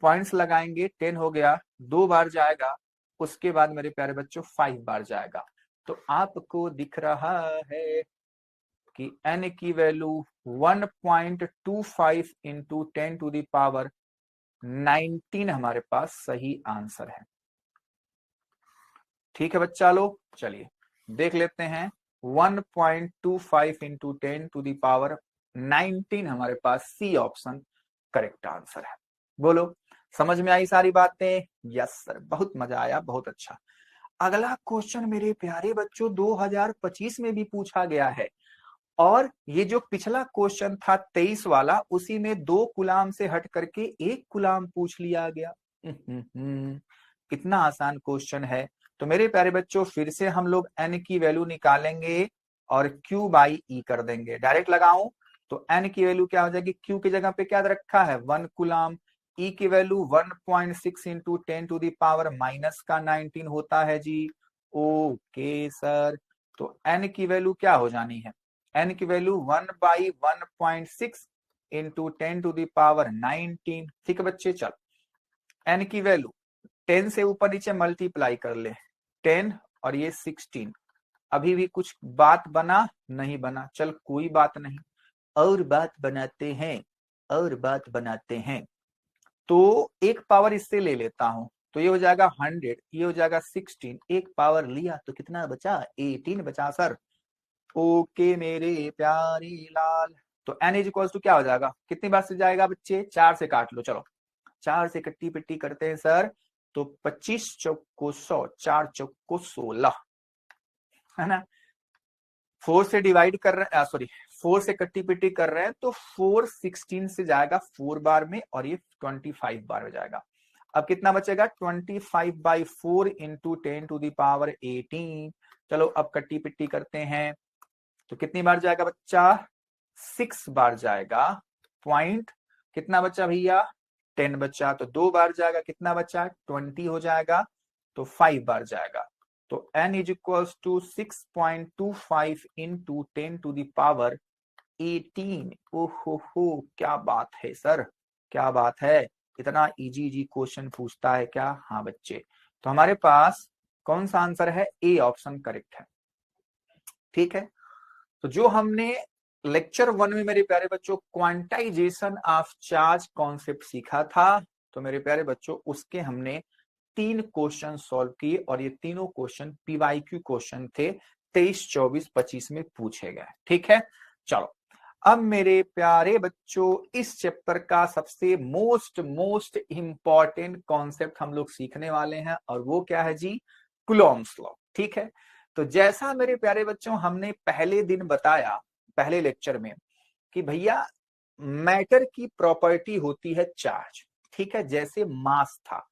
पॉइंट्स लगाएंगे, 10 हो गया। 2 बार जाएगा, उसके बाद मेरे प्यारे बच्चों 5 बार जाएगा। तो आपको दिख रहा है कि n की value 1.25 into 10 to the power 19 हमारे पास सही आंसर है। ठीक है बच्चा लोग, चलिए देख लेते हैं। 1.25 इंटू 10 टू द पावर 19 हमारे पास सी ऑप्शन करेक्ट आंसर है। बोलो, समझ में आई सारी बातें? यस सर, बहुत मजा आया, बहुत अच्छा। अगला क्वेश्चन मेरे प्यारे बच्चों 2025 में भी पूछा गया है, और ये जो पिछला क्वेश्चन था 23 वाला, उसी में 2 गुलाम से हट करके 1 गुलाम पूछ लिया गया। कितना आसान क्वेश्चन है। तो मेरे प्यारे बच्चों फिर से हम लोग n की वैल्यू निकालेंगे और q बाई ई कर देंगे। डायरेक्ट लगाऊं तो n की वैल्यू क्या हो जाएगी, q की जगह पे क्या रखा है 1 कुलाम, e की value 1.6 into 10 to the power minus का 19 होता है जी। ओके सर, तो n की वैल्यू क्या हो जानी है, n की value 1/1.6 into 10 to the power 19। ठीक है बच्चे, चल n की वैल्यू 10 से ऊपर नीचे मल्टीप्लाई कर ले, 10 और ये 16। अभी भी कुछ बात बना नहीं बना, चल कोई बात नहीं, और बात बनाते हैं, और बात बनाते हैं। तो एक पावर इससे ले लेता हूं, तो ये हो जाएगा 100, ये हो जाएगा 16, एक पावर लिया तो कितना बचा, 18 बचा सर। ओके मेरे प्यारे लाल, तो n इज इक्वल्स टू क्या हो जाएगा, कितनी बार से जाएगा बच्चे, 4 से काट लो, चलो 4 से कट्टी पिट्टी करते हैं सर। तो 25 चौको 100, 4 चौको 16, है ना। 4 से डिवाइड कर रहे हैं, सॉरी 4 से कट्टी पिट्टी कर रहे हैं, तो 4 16 से जाएगा 4 बार में, और ये 25 बार में जाएगा। अब कितना बचेगा, 25/4 इंटू 10 टू द पावर 18। चलो अब कट्टी पिट्टी करते हैं, तो कितनी बार जाएगा बच्चा, 6 बार जाएगा। पॉइंट कितना बचा भैया, 10 बचा, तो 2 बार जाएगा, कितना बचा 20 हो जाएगा, तो 5 बार जाएगा। तो n is equals to 6.25 into 10 to the power 18। ओहो हो, क्या बात है सर, क्या बात है, इतना इजी इजी क्वेश्चन पूछता है क्या। हाँ बच्चे, तो हमारे पास कौन सा आंसर है, ए ऑप्शन करेक्ट है। ठीक है, तो जो हमने लेक्चर 1 में मेरे प्यारे बच्चों क्वांटाइजेशन ऑफ चार्ज कॉन्सेप्ट सीखा था, तो मेरे प्यारे बच्चों उसके हमने 3 क्वेश्चन सॉल्व किए, और ये तीनों क्वेश्चन पीवाईक्यू क्वेश्चन थे, 23, 24, 25 में पूछे गए। ठीक है, चलो अब मेरे प्यारे बच्चों इस चैप्टर का सबसे मोस्ट इंपॉर्टेंट कॉन्सेप्ट हम लोग सीखने वाले हैं, और वो क्या है जी, कूलॉम्स लॉ। ठीक है, तो जैसा मेरे प्यारे बच्चों हमने पहले दिन बताया, पहले लेक्चर में, कि भैया मैटर की प्रॉपर्टी होती है चार्ज। ठीक है, जैसे मास था,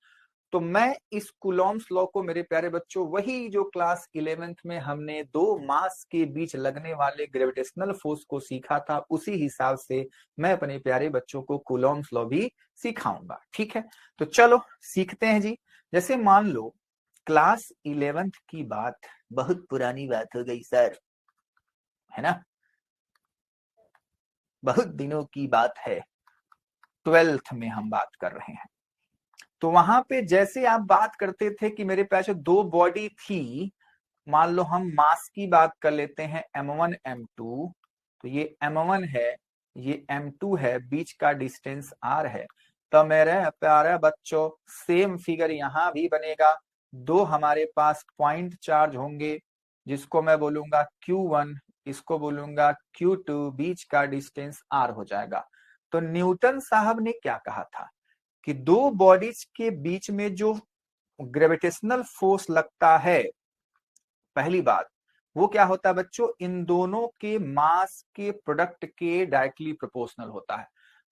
तो मैं इस कूलॉम्स लॉ को मेरे प्यारे बच्चों वही जो क्लास 11th में हमने 2 मास के बीच लगने वाले ग्रेविटेशनल फोर्स को सीखा था, उसी हिसाब से मैं अपने प्यारे बच्चों को कूलॉम्स लॉ भी सिखाऊंगा। ठीक है, तो चलो सीखते हैं जी। जैसे मान लो क्लास 11th की बात बहुत पुरानी बात हो गई सर, है ना, बहुत दिनों की बात है, 12th में हम बात कर रहे हैं। तो वहां पे जैसे आप बात करते थे कि मेरे पास 2 बॉडी थी, मान लो हम मास की बात कर लेते हैं m1 m2, तो ये m1 है, ये m2 है, बीच का डिस्टेंस r है। तो मेरे प्यारे बच्चों सेम फिगर यहां भी बनेगा, 2 हमारे पास पॉइंट चार्ज होंगे, जिसको मैं बोलूंगा q1, इसको बोलूंगा q2, बीच का डिस्टेंस r हो जाएगा। तो न्यूटन साहब ने क्या कहा था कि 2 बॉडीज के बीच में जो ग्रेविटेशनल फोर्स लगता है, पहली बात वो क्या होता है बच्चों, इन दोनों के मास के प्रोडक्ट के डायरेक्टली प्रोपोर्शनल होता है।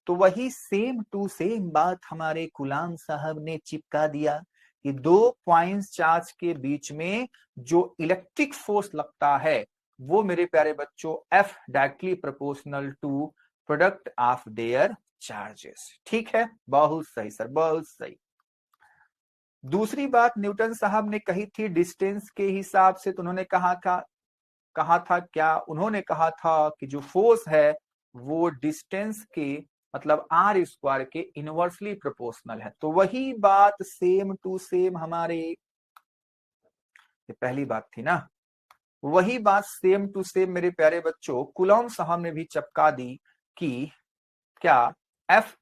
तो वही सेम टू सेम बात हमारे कूलाम साहब ने चिपका दिया कि दो पॉइंट्स चार्ज के बीच में जो इलेक्ट्रिक फोर्स लगता है वो मेरे प्यारे बच्चों F directly proportional to product of their charges. ठीक है, बहुत सही सर, बहुत सही। दूसरी बात न्यूटन साहब ने कही थी डिस्टेंस के हिसाब से, तो उन्होंने कहा था क्या, उन्होंने कहा था कि जो फोर्स है वो डिस्टेंस के मतलब आर स्क्वायर के इनवर्सली प्रोपोर्शनल है। तो वही बात सेम टू सेम हमारे, ये पहली बात थी ना, वही बात सेम टू सेम मेरे प्यारे बच्चों कूलॉम साहब ने भी चपका दी कि क्या F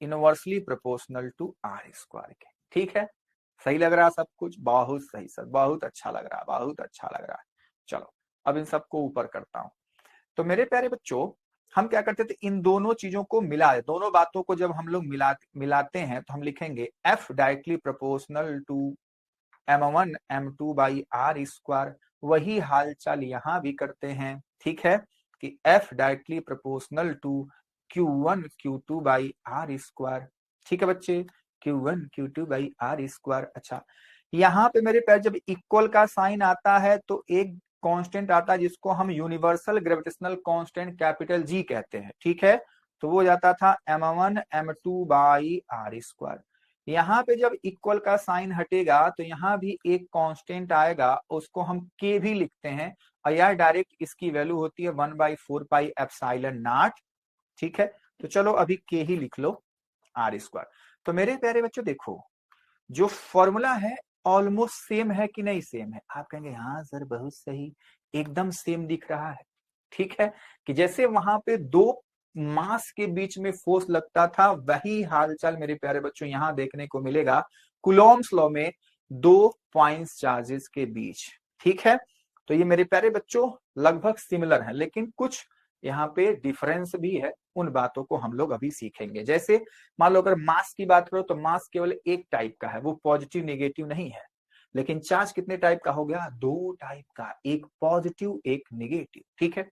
inversely proportional to r square के। ठीक है, सही लग रहा सब कुछ, बहुत सही सर, बहुत अच्छा लग रहा, बहुत अच्छा लग रहा है। चलो अब इन सबको ऊपर करता हूं। तो मेरे प्यारे बच्चों हम क्या करते थे, इन दोनों चीजों को दोनों बातों को जब हम लोग मिलाते हैं तो हम लिखेंगे F directly proportional to m1 m2 by r square. वही हालचाल यहां भी करते हैं। ठीक है, कि F directly proportional to Q1 Q2 by r square. ठीक है बच्चे, Q1 Q2 by r square. अच्छा, यहाँ पे मेरे पैर जब इक्वल का साइन आता है तो एक कांस्टेंट आता है जिसको हम universal gravitational constant capital G कहते हैं। ठीक है, तो वो जाता था m1 m2 by r square. यहाँ पे जब इक्वल का साइन हटेगा तो यहाँ भी एक कांस्टेंट आएगा, उसको हम के भी लिखते हैं, और यार डायरेक्ट इसकी वैल्यू होती है 1/4 पाई एप्सिलॉन नॉट। ठीक है, तो चलो अभी के ही लिख लो आर स्क्वायर। तो मेरे प्यारे बच्चों देखो, जो फॉर्मूला है ऑलमोस्ट सेम है कि नहीं, सेम है। आप कहेंगे हाँ सर बहुत सही, एकदम सेम दिख रहा है। ठीक है, कि जैसे वहां पे दो मास के बीच में फोर्स लगता था वही हालचाल मेरे प्यारे बच्चों यहां देखने को मिलेगा कूलॉम्स लॉ में दो पॉइंट्स चार्जेस के बीच। ठीक है, तो ये मेरे प्यारे बच्चों लगभग सिमिलर है, लेकिन कुछ यहाँ पे डिफरेंस भी है, उन बातों को हम लोग अभी सीखेंगे। जैसे मान लो अगर मास की बात करो तो मास केवल एक टाइप का है, वो पॉजिटिव नेगेटिव नहीं है। लेकिन चार्ज कितने टाइप का हो गया, दो टाइप का, एक पॉजिटिव एक नेगेटिव। ठीक है,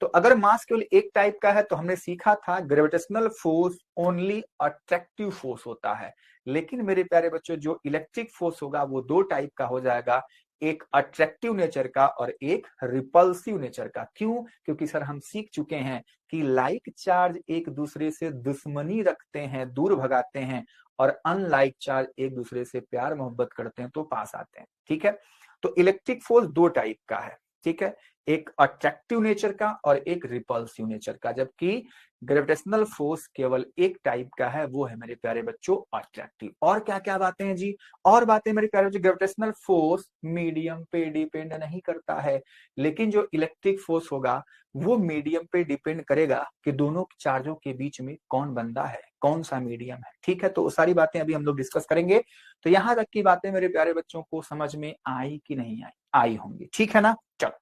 तो अगर मास केवल एक टाइप का है तो हमने सीखा था gravitational force only attractive force होता है। लेकिन मेरे प्यारे बच्चों जो इलेक्ट्रिक फोर्स होगा वो दो टाइप का हो जाएगा, एक अट्रैक्टिव नेचर का और एक रिपल्सिव नेचर का। क्यों, क्योंकि सर हम सीख चुके हैं कि लाइक चार्ज एक दूसरे से दुश्मनी रखते हैं, दूर भगाते हैं, और अनलाइक चार्ज एक दूसरे से प्यार मोहब्बत करते हैं तो पास आते हैं। ठीक है, तो इलेक्ट्रिक फोर्स दो टाइप का है। ठीक है, एक अट्रैक्टिव नेचर का और एक रिपल्सिव नेचर का, जबकि ग्रेविटेशनल फोर्स केवल एक टाइप का है, वो है मेरे प्यारे बच्चों अट्रैक्टिव। और क्या क्या बातें हैं जी, और बातें मेरे प्यारे बच्चों, ग्रेविटेशनल फोर्स मीडियम पे डिपेंड नहीं करता है, लेकिन जो इलेक्ट्रिक फोर्स होगा वो मीडियम पे डिपेंड करेगा कि दोनों चार्जों के बीच में कौन बंदा है, कौन सा मीडियम है। ठीक है, तो सारी बातें अभी हम लोग डिस्कस करेंगे। तो यहां तक की बातें मेरे प्यारे बच्चों को समझ में आई कि नहीं आई, आई होंगी। ठीक है ना, चलो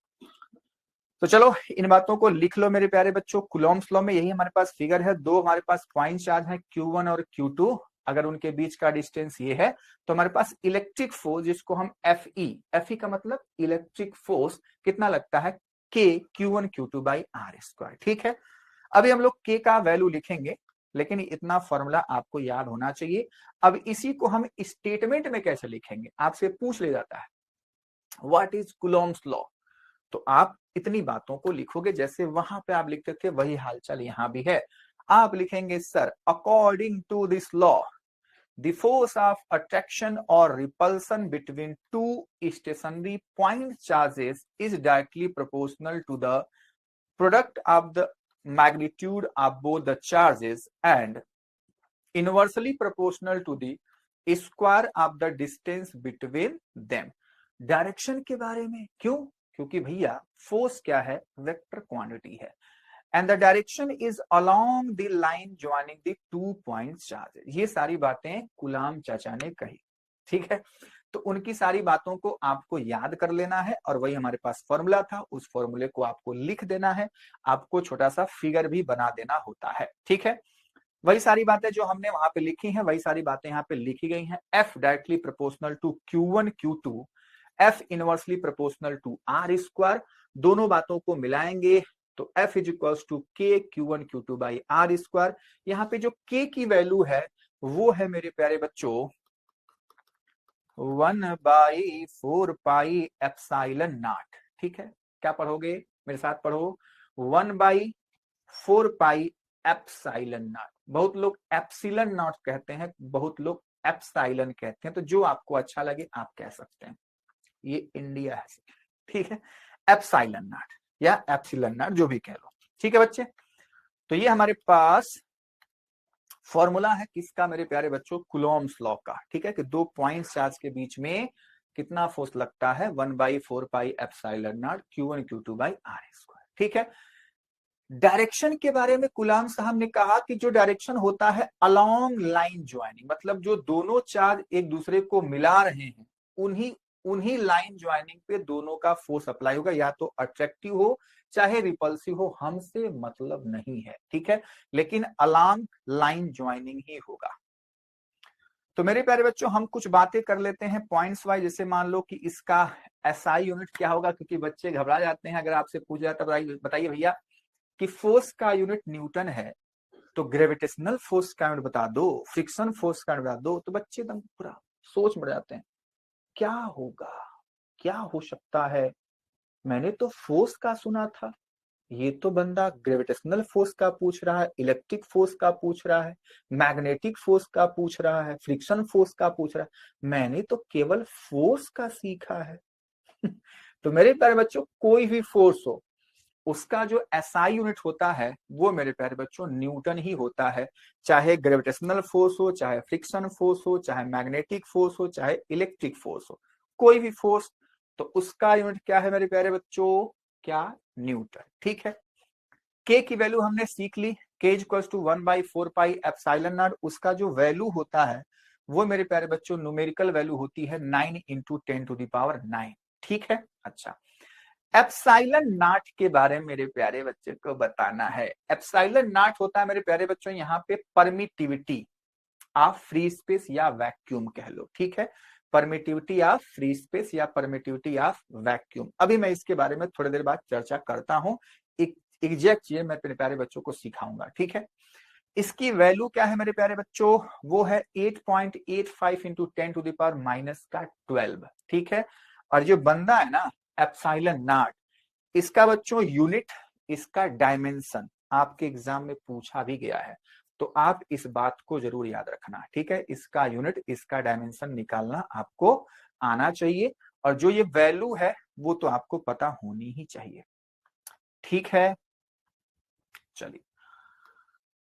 तो चलो इन बातों को लिख लो मेरे प्यारे बच्चों। कूलॉम्स लॉ में यही हमारे पास फिगर है, दो हमारे पास पॉइंट चार्ज है Q1 और Q2, अगर उनके बीच का डिस्टेंस ये है तो हमारे पास इलेक्ट्रिक फोर्स जिसको हम Fe का मतलब इलेक्ट्रिक फोर्स कितना लगता है, K Q1 Q2 by r square. ठीक है, अभी हम लोग K का वैल्यू लिखेंगे, लेकिन इतना फॉर्मूला आपको याद होना चाहिए। अब इसी को हम स्टेटमेंट में कैसे लिखेंगे, आपसे पूछ ले जाता है व्हाट इज कूलॉम्स लॉ, तो आप इतनी बातों को लिखोगे जैसे वहां पे आप लिखते थे वही हालचाल यहां भी है। आप लिखेंगे sir according to this law the force of attraction और repulsion between two stationary point charges is directly proportional to the product of the magnitude of both the charges and inversely proportional to the square of the distance between them. Direction के बारे में क्यों, क्योंकि भैया force क्या है, vector quantity है, and the direction is along the line joining the two point charge. ये सारी बातें कूलाम चाचा ने कही। ठीक है, तो उनकी सारी बातों को आपको याद कर लेना है, और वही हमारे पास फॉर्मूला था, उस फॉर्मूले को आपको लिख देना है, आपको छोटा सा फिगर भी बना देना होता है। ठीक है, वही सारी बातें जो हमने वहां पे लिखी हैं वही सारी बातें यहाँ पे लिखी गई हैं। F directly proportional to Q1 Q2, F inversely proportional to r square, दोनों बातों को मिलाएंगे तो F is equals to K Q1 Q2 by r square. यहाँ पे जो K की वैल्यू है वो है मेरे प्यारे बच्चों 1/4πε0। ठीक है, क्या पढ़ोगे, मेरे साथ पढ़ो, 1/4πε0। बहुत लोग एप्सिलन नॉट कहते हैं, बहुत लोग एप्साइलन कहते हैं, तो जो आपको अच्छा लगे आप कह सकते हैं, ये इंडिया है। ठीक है, एप्साइलन नॉट या एप्सिलन नॉट जो भी कह लो। ठीक है बच्चे, तो ये हमारे पास फॉर्मूला है किसका मेरे प्यारे बच्चों, कुलोम्स लॉ का। ठीक है, कि दो पॉइंट चार्ज के बीच में कितना फोर्स लगता है, 1/4πε0 Q1 Q2/r²। ठीक है, डायरेक्शन के बारे में कुलाम साहब ने कहा कि जो डायरेक्शन होता है अलोंग लाइन ज्वाइनिंग, मतलब जो दोनों चार्ज एक दूसरे को मिला रहे हैं उन्हीं उन्हीं लाइन ज्वाइनिंग पे दोनों का फोर्स अप्लाई होगा, या तो अट्रैक्टिव हो चाहे रिपल्सिव हो, हमसे मतलब नहीं है। ठीक है, लेकिन अलोंग लाइन ज्वाइनिंग ही होगा। तो मेरे प्यारे बच्चों हम कुछ बातें कर लेते हैं पॉइंट्स वाइज। जैसे मान लो कि इसका एसआई यूनिट क्या होगा, क्योंकि बच्चे घबरा जाते हैं अगर आपसे पूछ जाता है बताइए भैया कि फोर्स का यूनिट न्यूटन है, तो ग्रेविटेशनल फोर्स का यूनिट बता दो, फ्रिक्शन फोर्स का यूनिट बता दो, तो बच्चे एकदम पूरा सोच में जाते हैं क्या होगा, क्या हो सकता है, मैंने तो फोर्स का सुना था, ये तो बंदा ग्रेविटेशनल फोर्स का पूछ रहा है, इलेक्ट्रिक फोर्स का पूछ रहा है, मैग्नेटिक फोर्स का पूछ रहा है, फ्रिक्शन फोर्स का पूछ रहा है, मैंने तो केवल फोर्स का सीखा है। तो मेरे प्यारे बच्चों कोई भी फोर्स हो उसका जो एसआई यूनिट होता है वो मेरे प्यारे बच्चों न्यूटन ही होता है, चाहे ग्रेविटेशनल फोर्स हो, चाहे फ्रिक्शन फोर्स हो, चाहे मैग्नेटिक फोर्स हो, चाहे इलेक्ट्रिक फोर्स हो, कोई भी फोर्स, तो उसका यूनिट क्या है मेरे प्यारे बच्चों, क्या, न्यूटन। ठीक है, के की वैल्यू हमने सीख ली, के इक्वल्स टू 1/4πε0। उसका जो वैल्यू होता है वो मेरे प्यारे बच्चों न्यूमेरिकल वैल्यू होती है 9 × 10⁹ ठीक है, अच्छा एप्साइलन नॉट के बारे में मेरे प्यारे बच्चे को बताना है। एप्साइलन नॉट होता है मेरे प्यारे बच्चों यहाँ पे परमिटिविटी ऑफ फ्री स्पेस या वैक्यूम कह लो। ठीक है, परमिटिविटी ऑफ फ्री स्पेस या परमिटिविटी ऑफ वैक्यूम। अभी मैं इसके बारे में थोड़ी देर बाद चर्चा करता हूँ, एग्जैक्ट चीज मैं अपने प्यारे बच्चों को सिखाऊंगा। ठीक है, इसकी वैल्यू क्या है मेरे प्यारे बच्चों, वो है 8.85 × 10⁻⁻12। ठीक है, और जो बंदा है ना एप्साइलन नॉट, इसका बच्चों यूनिट, इसका डायमेंशन आपके एग्जाम में पूछा भी गया है, तो आप इस बात को जरूर याद रखना। ठीक है, इसका यूनिट, इसका डायमेंशन निकालना आपको आना चाहिए, और जो ये वैल्यू है वो तो आपको पता होनी ही चाहिए। ठीक है, चलिए,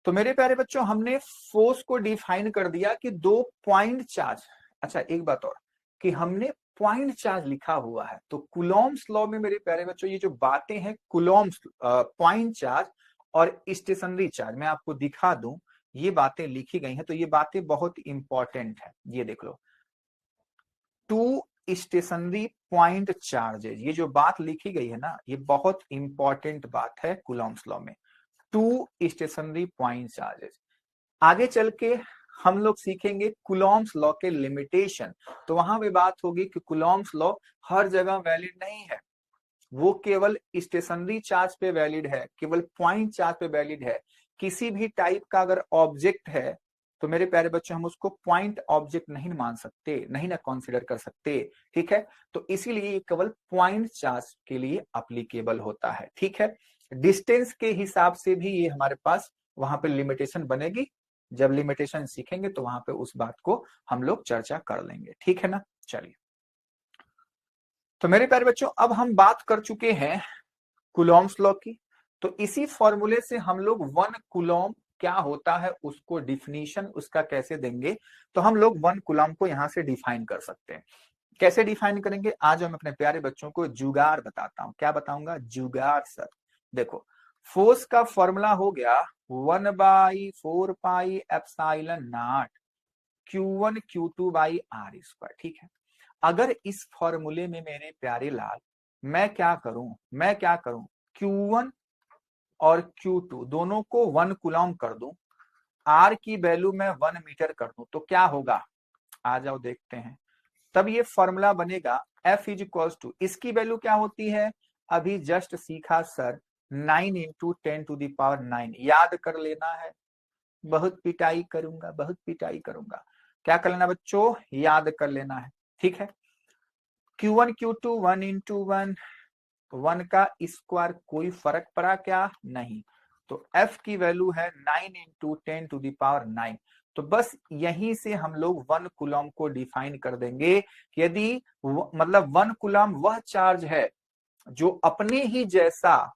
तो मेरे प्यारे बच्चों हमने फोर्स को डिफाइन कर दिया कि दो पॉइंट चार्ज। अच्छा एक बात और, कि हमने पॉइंट चार्ज लिखा हुआ है, तो कुलोम्स लॉ में मेरे प्यारे बच्चों ये जो बातें हैं कुलोम्स पॉइंट चार्ज और स्टेशनरी चार्ज, मैं आपको दिखा दूं, ये बातें लिखी गई हैं, तो ये बातें बहुत इंपॉर्टेंट है। ये देख लो, टू स्टेशनरी पॉइंट चार्जेज, ये जो बात लिखी गई है ना, ये बहुत इंपॉर्टेंट बात है कुलोम्स लॉ में, टू स्टेशनरी पॉइंट चार्जेस। आगे चल के हम लोग सीखेंगे कुलोम्स लॉ के लिमिटेशन, तो वहां भी बात होगी कि कुलोम्स लॉ हर जगह वैलिड नहीं है, वो केवल स्टेशनरी चार्ज पे वैलिड है, केवल पॉइंट चार्ज पे वैलिड है। किसी भी टाइप का अगर ऑब्जेक्ट है तो मेरे प्यारे बच्चों हम उसको पॉइंट ऑब्जेक्ट नहीं मान सकते, नहीं ना कंसीडर कर सकते। ठीक है, तो इसीलिए ये केवल पॉइंट चार्ज के लिए अप्लीकेबल होता है। ठीक है, डिस्टेंस के हिसाब से भी ये हमारे पास वहां पे लिमिटेशन बनेगी, जब लिमिटेशन सीखेंगे तो वहां पे उस बात को हम लोग चर्चा कर लेंगे। ठीक है ना, चलिए, तो मेरे प्यारे बच्चों अब हम बात कर चुके हैं कुलोम्स लॉ की, तो इसी फॉर्मूले से हम लोग 1 कुलोम क्या होता है उसको डिफिनीशन उसका कैसे देंगे, तो हम लोग 1 कुलोम को यहां से डिफाइन कर सकते हैं। कैसे डिफाइन करेंगे, आज हम अपने प्यारे बच्चों को जुगाड़ बताता हूं। क्या बताऊंगा, जुगाड़ सर। देखो, फोर्स का फॉर्मूला हो गया 1/4πε0 Q1 Q2/r²। ठीक है, अगर इस फॉर्मूले में मेरे प्यारे लाल मैं क्या करूं, Q1 और Q2 दोनों को 1 कुलॉम कर दूं, R की वैल्यू में 1 मीटर कर दूं, तो क्या होगा, आ जाओ देखते हैं। तब ये फॉर्मूला बनेगा F इज इक्वल्स टू, इसकी वैल्यू क्या होती है, अभी जस्ट सीखा सर, 9 × 10⁹ याद कर लेना है। बहुत पिटाई करूंगा, बहुत पिटाई करूंगा, क्या कर लेना बच्चों, याद कर लेना है। ठीक है। Q1 Q2 1 इंटू 1, 1 का स्क्वायर, कोई फर्क पड़ा क्या? नहीं। तो F की वैल्यू है 9 इंटू 10 टू द पावर 9। तो बस यहीं से हम लोग 1 कूलम को डिफाइन कर देंगे कि यदि मतलब 1 कूलम वह चार्ज है जो अपने ही जैसा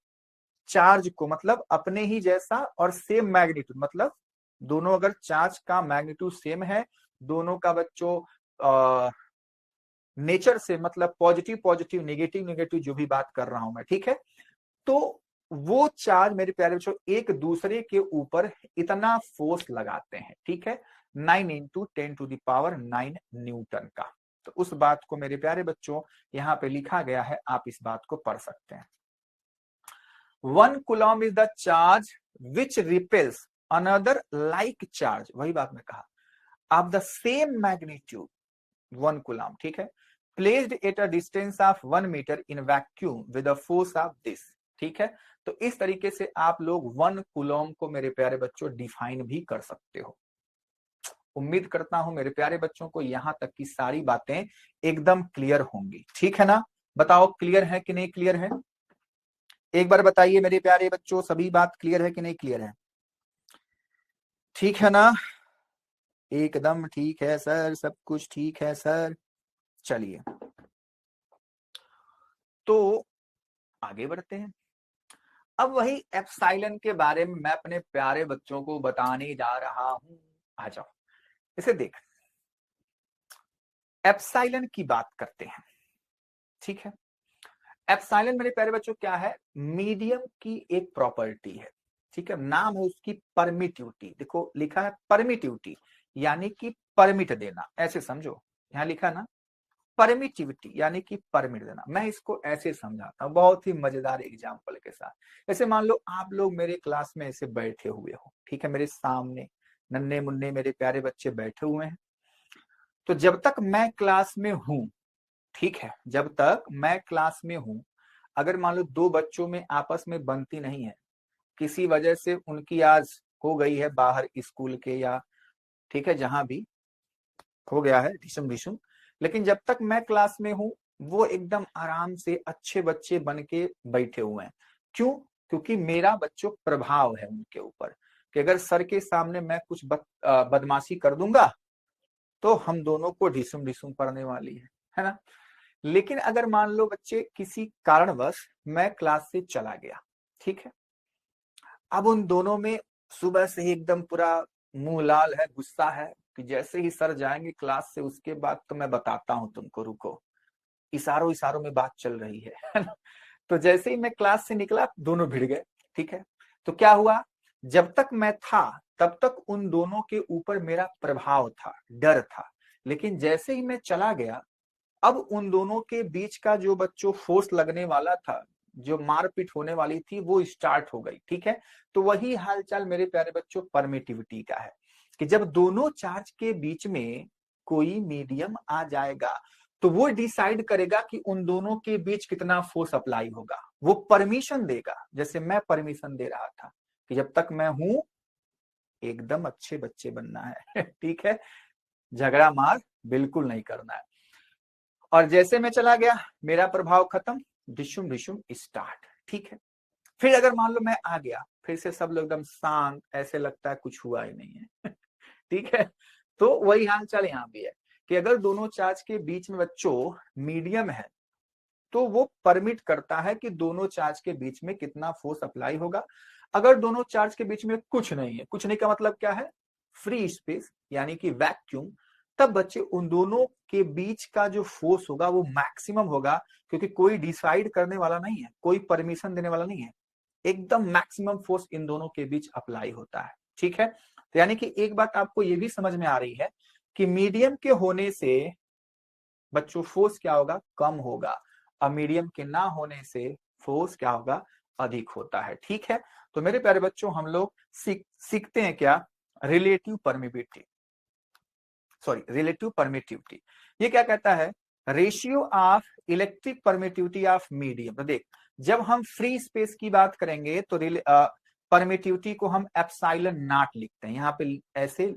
चार्ज को, मतलब अपने ही जैसा और सेम मैग्नीट्यूड, मतलब दोनों अगर चार्ज का मैग्नीट्यूड सेम है, दोनों का बच्चों नेचर से, मतलब पॉजिटिव पॉजिटिव, नेगेटिव नेगेटिव, जो भी बात कर रहा हूं मैं, ठीक है, तो वो चार्ज मेरे प्यारे बच्चों एक दूसरे के ऊपर इतना फोर्स लगाते हैं, ठीक है, 9 into 10 to the power 9 newton का। तो उस बात को मेरे प्यारे बच्चों यहाँ पे लिखा गया है, आप इस बात को पढ़ सकते हैं। 1 coulomb is the charge which repels another like charge, वही बात मैं कहा, of the same magnitude 1 coulomb, ठीक है, placed at a distance of 1 metre in vacuum with the force of this, ठीक है। तो इस तरीके से आप लोग 1 कूलम को मेरे प्यारे बच्चों डिफाइन भी कर सकते हो। उम्मीद करता हूं मेरे प्यारे बच्चों को यहां तक की सारी बातें एकदम क्लियर होंगी, ठीक है ना? बताओ क्लियर है कि नहीं क्लियर है? एक बार बताइए मेरे प्यारे बच्चों, सभी बात क्लियर है कि नहीं क्लियर है? ठीक है ना? एकदम ठीक है सर, सब कुछ ठीक है सर। चलिए तो आगे बढ़ते हैं। अब वही एप्सिलॉन के बारे में मैं अपने प्यारे बच्चों को बताने जा रहा हूं। आ जाओ, इसे देख, एप्सिलॉन की बात करते हैं, ठीक है। एप्सिलॉन मेरे प्यारे बच्चों क्या है? मीडियम की एक प्रॉपर्टी है, ठीक है, नाम है उसकी परमिटिविटी। देखो लिखा है परमिटिविटी, यानी कि परमिट देना, ऐसे समझो, यहां लिखा है ना परमिटिविटी, यानी कि परमिट देना। मैं इसको ऐसे समझाता हूँ बहुत ही मजेदार एग्जांपल के साथ। जैसे मान लो आप लोग मेरे क्लास में ऐसे बैठे हुए हो, ठीक है, मेरे सामने नन्हे मुन्ने मेरे प्यारे बच्चे बैठे हुए हैं। तो जब तक मैं क्लास में हूं, ठीक है, जब तक मैं क्लास में हूं, अगर मान लो दो बच्चों में आपस में बनती नहीं है, किसी वजह से उनकी आज हो गई है बाहर स्कूल के या ठीक है जहां भी हो गया है ढिसुम ढिसुम, लेकिन जब तक मैं क्लास में हूं वो एकदम आराम से अच्छे बच्चे बन के बैठे हुए हैं। क्यों? क्योंकि मेरा बच्चों प्रभाव है उनके ऊपर, कि अगर सर के सामने मैं कुछ बदमाशी कर दूंगा तो हम दोनों को ढिसुम ढिसुम पड़ने वाली है ना। लेकिन अगर मान लो बच्चे किसी कारणवश मैं क्लास से चला गया, ठीक है, अब उन दोनों में सुबह से ही एकदम पूरा मुंह लाल है, गुस्सा है कि जैसे ही सर जाएंगे क्लास से उसके बाद तो मैं बताता हूं तुमको, रुको, इशारों इशारों में बात चल रही है ना? तो जैसे ही मैं क्लास से निकला दोनों भिड़ गए, ठीक है। तो क्या हुआ, जब तक मैं था तब तक उन दोनों के ऊपर मेरा प्रभाव था, डर था, लेकिन जैसे ही मैं चला गया अब उन दोनों के बीच का जो बच्चों फोर्स लगने वाला था, जो मारपीट होने वाली थी, वो स्टार्ट हो गई, ठीक है। तो वही हालचाल मेरे प्यारे बच्चों परमिटिविटी का है, कि जब दोनों चार्ज के बीच में कोई मीडियम आ जाएगा तो वो डिसाइड करेगा कि उन दोनों के बीच कितना फोर्स अप्लाई होगा, वो परमिशन देगा। जैसे मैं परमिशन दे रहा था कि जब तक मैं हूं एकदम अच्छे बच्चे बनना है ठीक है, झगड़ा मार बिल्कुल नहीं करना है। और जैसे मैं चला गया मेरा प्रभाव खत्म, डिशुम डिशुम स्टार्ट, ठीक है। फिर अगर मान लो मैं आ गया, फिर से सब लोग एकदम शांत, ऐसे लगता है कुछ हुआ ही नहीं है ठीक है। तो वही हाल चाल यहाँ भी है कि अगर दोनों चार्ज के बीच में बच्चों मीडियम है तो वो परमिट करता है कि दोनों चार्ज के बीच में कितना फोर्स अप्लाई होगा। अगर दोनों चार्ज के बीच में कुछ नहीं है, कुछ नहीं का मतलब क्या है, फ्री स्पेस यानी कि वैक्यूम, तब बच्चे उन दोनों के बीच का जो फोर्स होगा वो मैक्सिमम होगा, क्योंकि कोई डिसाइड करने वाला नहीं है, कोई परमिशन देने वाला नहीं है, एकदम मैक्सिमम फोर्स इन दोनों के बीच अप्लाई होता है, ठीक है। तो यानी कि एक बात आपको ये भी समझ में आ रही है कि मीडियम के होने से बच्चों फोर्स क्या होगा, कम होगा, और मीडियम के ना होने से फोर्स क्या होगा, अधिक होता है, ठीक है। तो मेरे प्यारे बच्चों हम लोग सीखते हैं क्या, relative permittivity, sorry relative permittivity. ये क्या कहता है, ratio of electric permittivity of medium. तो देख, जब हम फ्री स्पेस की बात करेंगे तो परमिटिविटी को हम एप्सिलॉन नॉट लिखते हैं, यहाँ पे ऐसे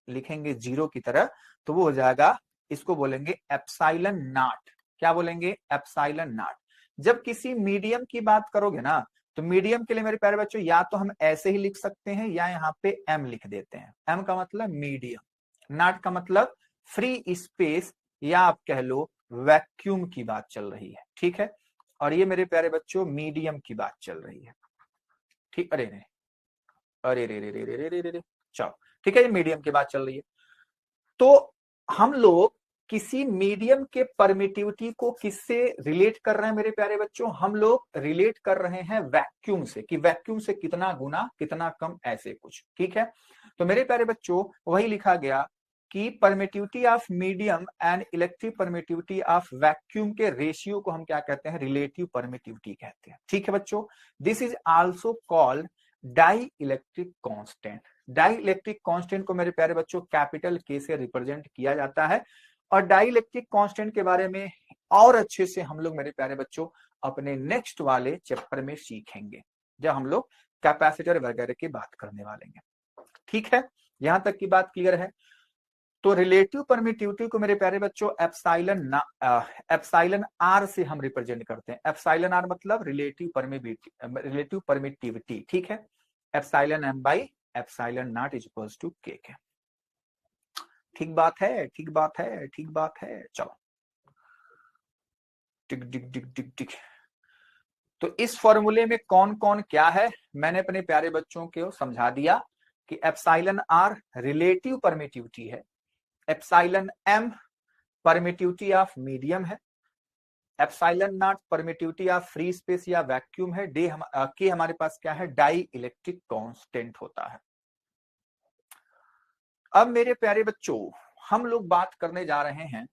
लिखेंगे जीरो की तरह, तो वो हो जाएगा इसको बोलेंगे एप्सिलॉन नॉट। क्या बोलेंगे? Epsilon not. जब किसी मीडियम की बात करोगे ना, तो मीडियम के लिए मेरे प्यारे बच्चों या तो हम ऐसे ही लिख सकते हैं या यहाँ पे एम लिख देते हैं। एम का मतलब मीडियम, नॉट का मतलब फ्री स्पेस, या आप कह लो वैक्यूम की बात चल रही है। ठीक है, और ये मेरे प्यारे बच्चों मीडियम की बात चल रही है। ठीक, अरे रे अरे रे रे रे रे रे रे रे, चलो ठीक है, ये मीडियम की बात चल रही है। तो हम लोग किसी मीडियम के परमिटिविटी को किससे रिलेट कर रहे हैं मेरे प्यारे बच्चों? हम लोग रिलेट कर रहे हैं वैक्यूम से, कि वैक्यूम से कितना गुना कितना कम, ऐसे कुछ। ठीक है, तो मेरे प्यारे बच्चों वही लिखा गया कि permittivity of medium and electric permittivity of vacuum के रेशियो को हम क्या कहते हैं? रिलेटिव परमिटिविटी कहते हैं। ठीक है बच्चों, this is also called dielectric constant. Dielectric constant को मेरे प्यारे बच्चों कैपिटल के से रिप्रेजेंट किया जाता है। और डाई इलेक्ट्रिक कांस्टेंट के बारे में और अच्छे से हम लोग मेरे प्यारे बच्चों अपने नेक्स्ट वाले चैप्टर में सीखेंगे, जब हम लोग कैपेसिटर वगैरह की बात करने वाले हैं। ठीक है, यहां तक की बात क्लियर है? तो रिलेटिव परमिटिविटी को मेरे प्यारे बच्चों एप्सिलॉन आर से हम रिप्रेजेंट करते हैं। एप्सिलॉन आर मतलब रिलेटिव परमिटिविटी। ठीक है, epsilon m by epsilon naught is equals to K. ठीक बात है, ठीक बात है, ठीक बात है। चलो, टिक टिक टिक टिक टिक। तो इस फॉर्मूले में कौन कौन क्या है मैंने अपने प्यारे बच्चों को समझा दिया कि एप्सिलॉन आर रिलेटिव परमिटिविटी है, epsilon m permittivity of medium है, epsilon naught permittivity of free space या वैक्यूम है, के हमारे पास क्या है? डाई इलेक्ट्रिक कांस्टेंट होता है। अब मेरे प्यारे बच्चों हम लोग बात करने जा रहे हैं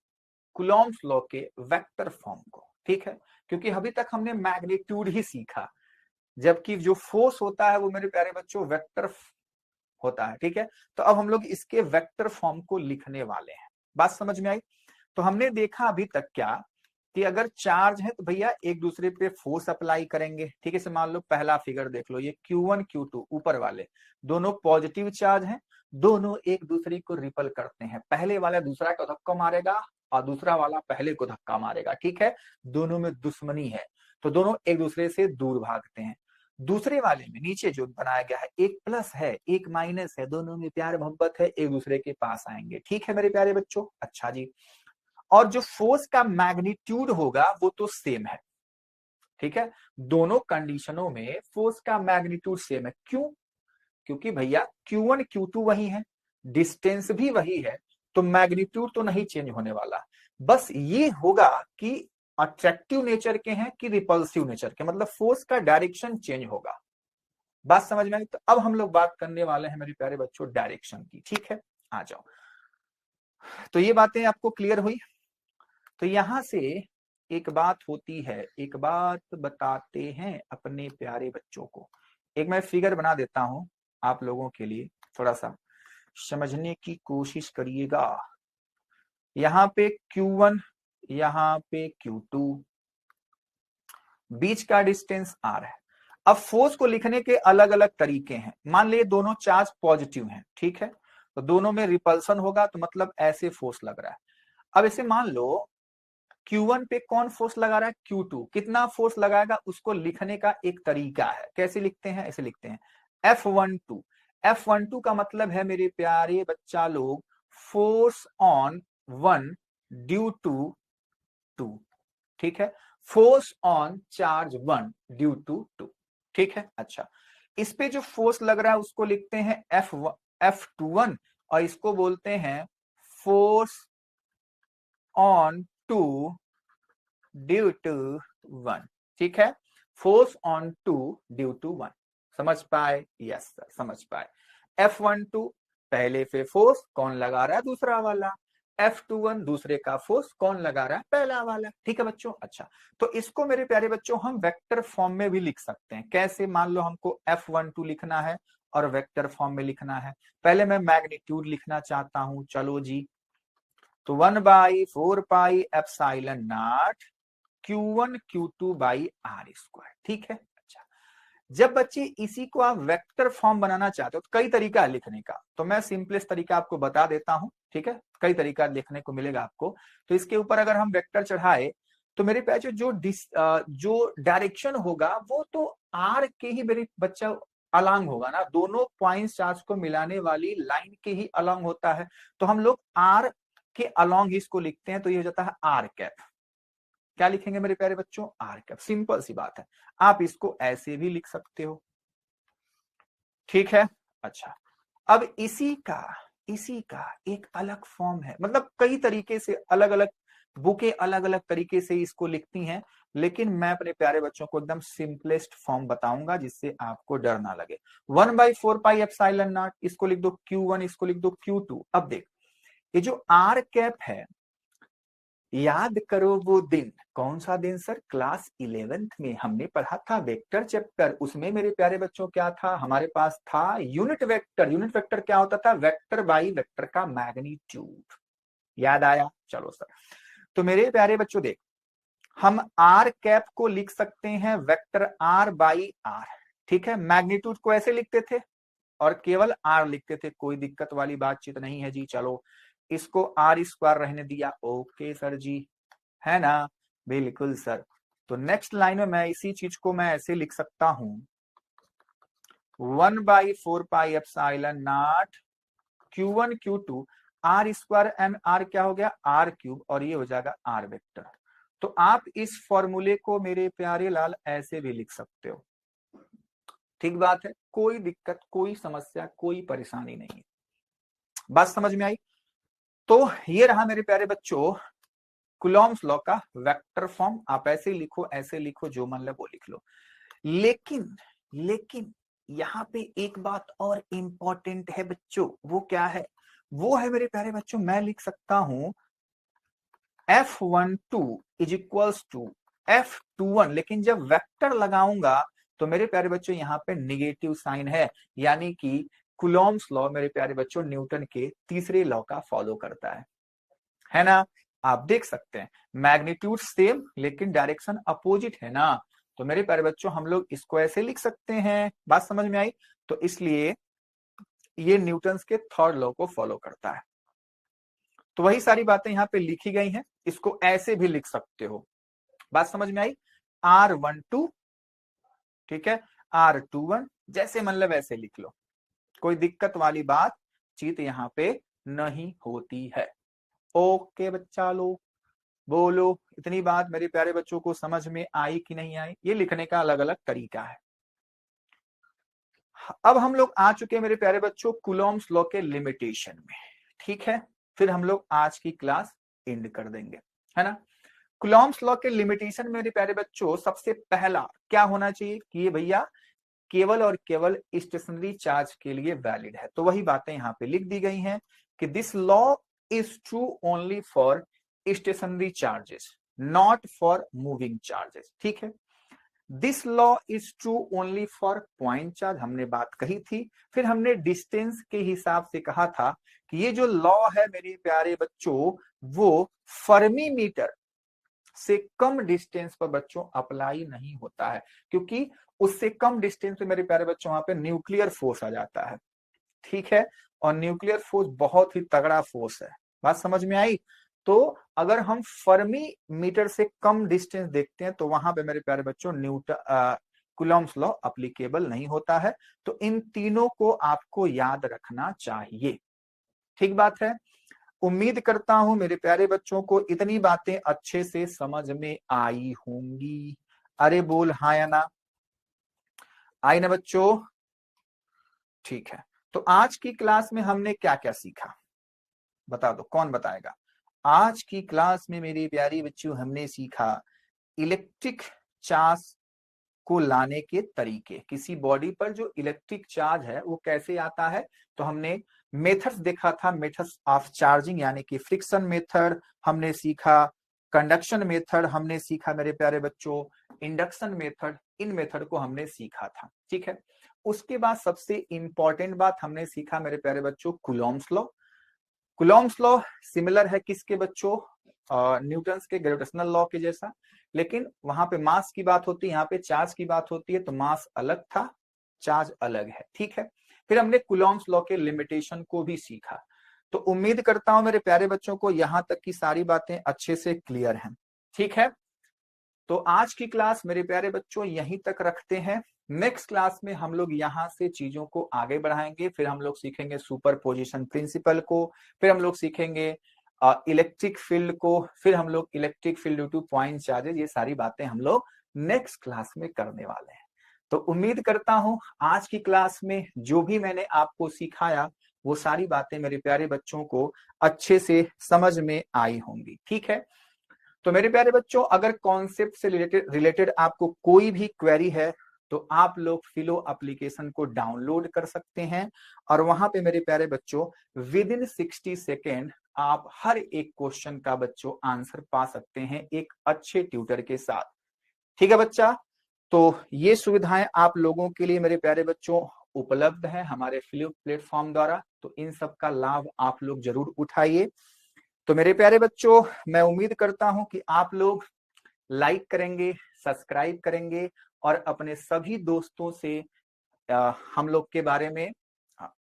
कूलॉम्स लॉ के वेक्टर फॉर्म को। ठीक है, क्योंकि अभी तक हमने मैग्नीट्यूड ही सीखा, जबकि जो फोर्स होता है वो मेरे प्यारे बच्चों वेक्टर होता है। ठीक है, तो अब हम लोग इसके वेक्टर फॉर्म को लिखने वाले हैं। बात समझ में आई? तो हमने देखा अभी तक क्या कि अगर चार्ज है तो भैया एक दूसरे पे फोर्स अप्लाई करेंगे। ठीक है, से मान लो पहला फिगर देख लो, ये Q1 Q2 ऊपर वाले दोनों पॉजिटिव चार्ज हैं, दोनों एक दूसरे को रिपल करते हैं। पहले वाला दूसरा को धक्का मारेगा और दूसरा वाला पहले को धक्का मारेगा। ठीक है, दोनों में दुश्मनी है, तो दोनों एक दूसरे से दूर भागते हैं। दूसरे वाले में नीचे जो बनाया गया है, एक प्लस है एक माइनस है, दोनों में प्यार मोहब्बत है, एक दूसरे के पास आएंगे। ठीक है मेरे प्यारे बच्चों, अच्छा जी। और जो फोर्स का मैग्नीट्यूड होगा वो तो सेम है। ठीक है, दोनों कंडीशनों में फोर्स का मैग्नीट्यूड सेम है। क्यों? क्योंकि भैया Q1 Q2 वही है, डिस्टेंस भी वही है, तो मैग्नीट्यूड तो नहीं चेंज होने वाला। बस ये होगा कि अट्रैक्टिव नेचर के हैं कि रिपल्सिव नेचर के, मतलब फोर्स का डायरेक्शन चेंज होगा। बात समझ में आई? तो अब हम लोग बात करने वाले हैं मेरे प्यारे बच्चों डायरेक्शन की। ठीक है, आ जाओ। तो ये बातें आपको क्लियर हुई? तो यहां से एक बात होती है, एक बात बताते हैं अपने प्यारे बच्चों को। एक मैं फिगर बना देता हूं आप लोगों के लिए, थोड़ा सा समझने की कोशिश करिएगा। यहाँ पे Q1, यहाँ पे Q2, बीच का डिस्टेंस R है। अब फोर्स को लिखने के अलग अलग तरीके हैं। मान लीजिए दोनों चार्ज पॉजिटिव हैं। ठीक है, तो दोनों में रिपल्सन होगा, तो मतलब ऐसे फोर्स लग रहा है। अब इसे मान लो Q1 पे कौन फोर्स लगा रहा है? Q2 कितना फोर्स लगाएगा उसको लिखने का एक तरीका है। कैसे लिखते हैं? ऐसे लिखते हैं F12। F12 का मतलब है मेरे प्यारे बच्चा लोग फोर्स ऑन 1 ड्यू टू 2। ठीक है, force on charge 1 due to 2। ठीक है, अच्छा, इस पे जो फोर्स लग रहा है उसको लिखते हैं F21 और इसको बोलते हैं फोर्स ऑन 2 ड्यू टू 1। ठीक है, फोर्स ऑन 2 ड्यू टू 1। समझ पाए? यस सर, समझ पाए। F12 पहले पे फोर्स कौन लगा रहा है? दूसरा वाला। F21 दूसरे का फोर्स कौन लगा रहा है? पहला वाला। ठीक है बच्चों, अच्छा, तो इसको मेरे प्यारे बच्चों हम वेक्टर फॉर्म में भी लिख सकते हैं। कैसे? मान लो हमको F12 लिखना है और वेक्टर फॉर्म में लिखना है। पहले मैं मैग्नीट्यूड लिखना चाहता हूं, चलो जी, तो 1/4 epsilon not Q1 Q2 by R square. ठीक है, अच्छा, जब बच्चे इसी को आप वेक्टर फॉर्म बनाना चाहते हो तो कई तरीका है लिखने का, तो मैं सिंपलेस्ट तरीका आपको बता देता हूं, ठीक है। कई तरीका लिखने को मिलेगा आपको। तो इसके ऊपर अगर हम वेक्टर चढ़ाए तो मेरे पास जो डायरेक्शन होगा वो तो आर के ही मेरे बच्चा अलोंग होगा ना, दोनों पॉइंट चार्ज को मिलाने वाली लाइन के ही अलोंग होता है। तो हम लोग आर के अलोंग इसको लिखते हैं, तो ये हो जाता है आर कैप। क्या लिखेंगे मेरे प्यारे बच्चों? Are cap. सिंपल सी बात है, आप इसको ऐसे भी लिख सकते हो, ठीक है। अच्छा, अब इसी का एक अलग फॉर्म है, मतलब कई तरीके से अलग अलग बुकें अलग अलग तरीके से इसको लिखती हैं, लेकिन मैं अपने प्यारे बच्चों को एकदम सिंपलेस्ट फॉर्म बताऊंगा जिससे आपको डर ना लगे। 1/4πε0, इसको लिख दो Q1, इसको लिख दो Q2। अब देख, ये जो आर कैप है, याद करो वो दिन, कौन सा दिन सर? क्लास 11th में हमने पढ़ा था वेक्टर चैप्टर। उसमें मेरे प्यारे बच्चों क्या था? हमारे पास था यूनिट वेक्टर। यूनिट वेक्टर क्या होता था? वेक्टर बाई वेक्टर का मैग्नीट्यूड। याद आया? चलो सर, तो मेरे प्यारे बच्चों देख, हम आर कैप को लिख सकते हैं वेक्टर आर बाई आर, ठीक है। मैग्नीट्यूड को ऐसे लिखते थे और केवल आर लिखते थे, कोई दिक्कत वाली बातचीत नहीं है जी। चलो, इसको आर स्क्वायर रहने दिया, ओके सर जी, है ना? बिल्कुल सर। तो नेक्स्ट लाइन में मैं इसी चीज को मैं ऐसे लिख सकता हूं, 1/4πε0 Q1 Q2 are square and are क्या हो गया? आर क्यूब, और ये हो जाएगा आर वेक्टर। तो आप इस फॉर्मूले को मेरे प्यारे लाल ऐसे भी लिख सकते हो, ठीक बात है, कोई दिक्कत, कोई समस्या, कोई परेशानी नहीं। बात समझ में आई? तो ये रहा मेरे प्यारे बच्चों कुलॉम्स लॉ का वेक्टर फॉर्म। आप ऐसे लिखो, ऐसे लिखो, जो मन लगे वो लिख लो। लेकिन यहाँ पे एक बात और इंपॉर्टेंट है बच्चों, वो क्या है? वो है मेरे प्यारे बच्चों, मैं लिख सकता हूं F12 is equals to F21, लेकिन जब वेक्टर लगाऊंगा तो मेरे प्यारे बच्चों यहाँ पे निगेटिव साइन है, यानी कि कुलॉम्स लॉ मेरे प्यारे बच्चों न्यूटन के तीसरे लॉ का फॉलो करता है ना? आप देख सकते हैं मैग्नीट्यूड सेम लेकिन डायरेक्शन अपोजिट है ना। तो मेरे प्यारे बच्चों हम लोग इसको ऐसे लिख सकते हैं। बात समझ में आई? तो इसलिए ये न्यूटन के थर्ड लॉ को फॉलो करता है। तो वही सारी बातें यहाँ पे लिखी गई हैं, इसको ऐसे भी लिख सकते हो। बात समझ में आई? R12, ठीक है, R21, जैसे मतलब वैसे लिख लो, कोई दिक्कत वाली बात चीत यहाँ पे नहीं होती है। ओके बच्चा लोग, बोलो इतनी बात मेरे प्यारे बच्चों को समझ में आई कि नहीं आई? ये लिखने का अलग अलग तरीका है। अब हम लोग आ चुके हैं मेरे प्यारे बच्चों कुलॉम्स लॉ के लिमिटेशन में, ठीक है। फिर हम लोग आज की क्लास एंड कर देंगे, है ना। कुलॉम्स लॉ के लिमिटेशन में मेरे प्यारे बच्चों सबसे पहला क्या होना चाहिए कि ये भैया केवल और केवल स्टेशनरी चार्ज के लिए वैलिड है। तो वही बातें यहाँ पे लिख दी गई हैं कि this law is true only for stationary charges, not for moving charges, ठीक है। This law is true only for point charge, हमने बात कही थी। फिर हमने डिस्टेंस के हिसाब से कहा था कि ये जो लॉ है मेरे प्यारे बच्चों वो फर्मी मीटर से कम डिस्टेंस पर बच्चों अप्लाई नहीं होता है, क्योंकि उससे कम डिस्टेंस पे मेरे प्यारे बच्चों वहां पे न्यूक्लियर फोर्स आ जाता है, ठीक है। और न्यूक्लियर फोर्स बहुत ही तगड़ा फोर्स है। बात समझ में आई? तो अगर हम फर्मी मीटर से कम डिस्टेंस देखते हैं तो वहां पे मेरे प्यारे बच्चों कुलॉम्स लॉ अप्लीकेबल नहीं होता है। तो इन तीनों को आपको याद रखना चाहिए, ठीक बात है। उम्मीद करता हूं मेरे प्यारे बच्चों को इतनी बातें अच्छे से समझ में आई होंगी। अरे बोल हाँ या ना? आई ना बच्चों? ठीक है। तो आज की क्लास में हमने क्या क्या सीखा, बता दो, कौन बताएगा? आज की क्लास में मेरी प्यारी बच्चों हमने सीखा इलेक्ट्रिक चार्ज को लाने के तरीके, किसी बॉडी पर जो इलेक्ट्रिक चार्ज है वो कैसे आता है। तो हमने मेथड्स देखा था, मेथड्स ऑफ चार्जिंग, यानी कि फ्रिक्शन मेथड हमने सीखा, कंडक्शन मेथड हमने सीखा मेरे प्यारे बच्चों, इंडक्शन मेथड, इन मेथड को हमने सीखा था, ठीक है। उसके बाद सबसे इंपॉर्टेंट बात हमने सीखा मेरे प्यारे बच्चों Coulomb's law. Coulomb's law similar है किसके बच्चों? न्यूटन्स के ग्रेविटेशनल लॉ के जैसा, लेकिन वहां पे मास की बात होती है, यहाँ पे चार्ज की बात होती है, तो मास अलग था, चार्ज अलग है। ठीक है, फिर हमने कूलॉम्स लॉ के लिमिटेशन को भी सीखा। तो उम्मीद करता हूं मेरे प्यारे बच्चों को यहां तक की सारी बातें अच्छे से क्लियर हैं। ठीक है, तो आज की क्लास मेरे प्यारे बच्चों यहीं तक रखते हैं। नेक्स्ट क्लास में हम लोग यहाँ से चीजों को आगे बढ़ाएंगे, फिर हम लोग सीखेंगे सुपरपोजिशन प्रिंसिपल को, फिर हम लोग सीखेंगे इलेक्ट्रिक फील्ड को, फिर हम लोग electric field due two point charges, ये सारी बातें हम लोग नेक्स्ट क्लास में करने वाले हैं। तो उम्मीद करता हूं आज की क्लास में जो भी मैंने आपको सिखाया वो सारी बातें मेरे प्यारे बच्चों को अच्छे से समझ में आई होंगी। ठीक है, तो मेरे प्यारे बच्चों अगर कॉन्सेप्ट से रिलेटेड आपको कोई भी क्वेरी है तो आप लोग फिलो एप्लीकेशन को डाउनलोड कर सकते हैं, और वहां पे मेरे प्यारे बच्चों विद इन 60 सेकेंड आप हर एक क्वेश्चन का बच्चों आंसर पा सकते हैं एक अच्छे ट्यूटर के साथ। ठीक है बच्चा, तो ये सुविधाएं आप लोगों के लिए मेरे प्यारे बच्चों उपलब्ध है हमारे फिलो प्लेटफॉर्म द्वारा, तो इन सब का लाभ आप लोग जरूर उठाइए। तो मेरे प्यारे बच्चों मैं उम्मीद करता हूं कि आप लोग लाइक करेंगे, सब्सक्राइब करेंगे और अपने सभी दोस्तों से हम लोग के बारे में,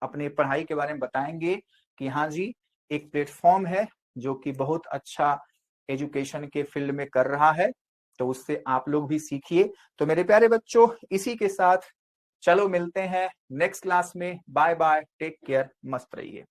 अपने पढ़ाई के बारे में बताएंगे कि हाँ जी एक प्लेटफॉर्म है जो कि बहुत अच्छा एजुकेशन के फील्ड में कर रहा है, तो उससे आप लोग भी सीखिए। तो मेरे प्यारे बच्चों इसी के साथ चलो मिलते हैं नेक्स्ट क्लास में। बाय बाय, टेक केयर, मस्त रहिए।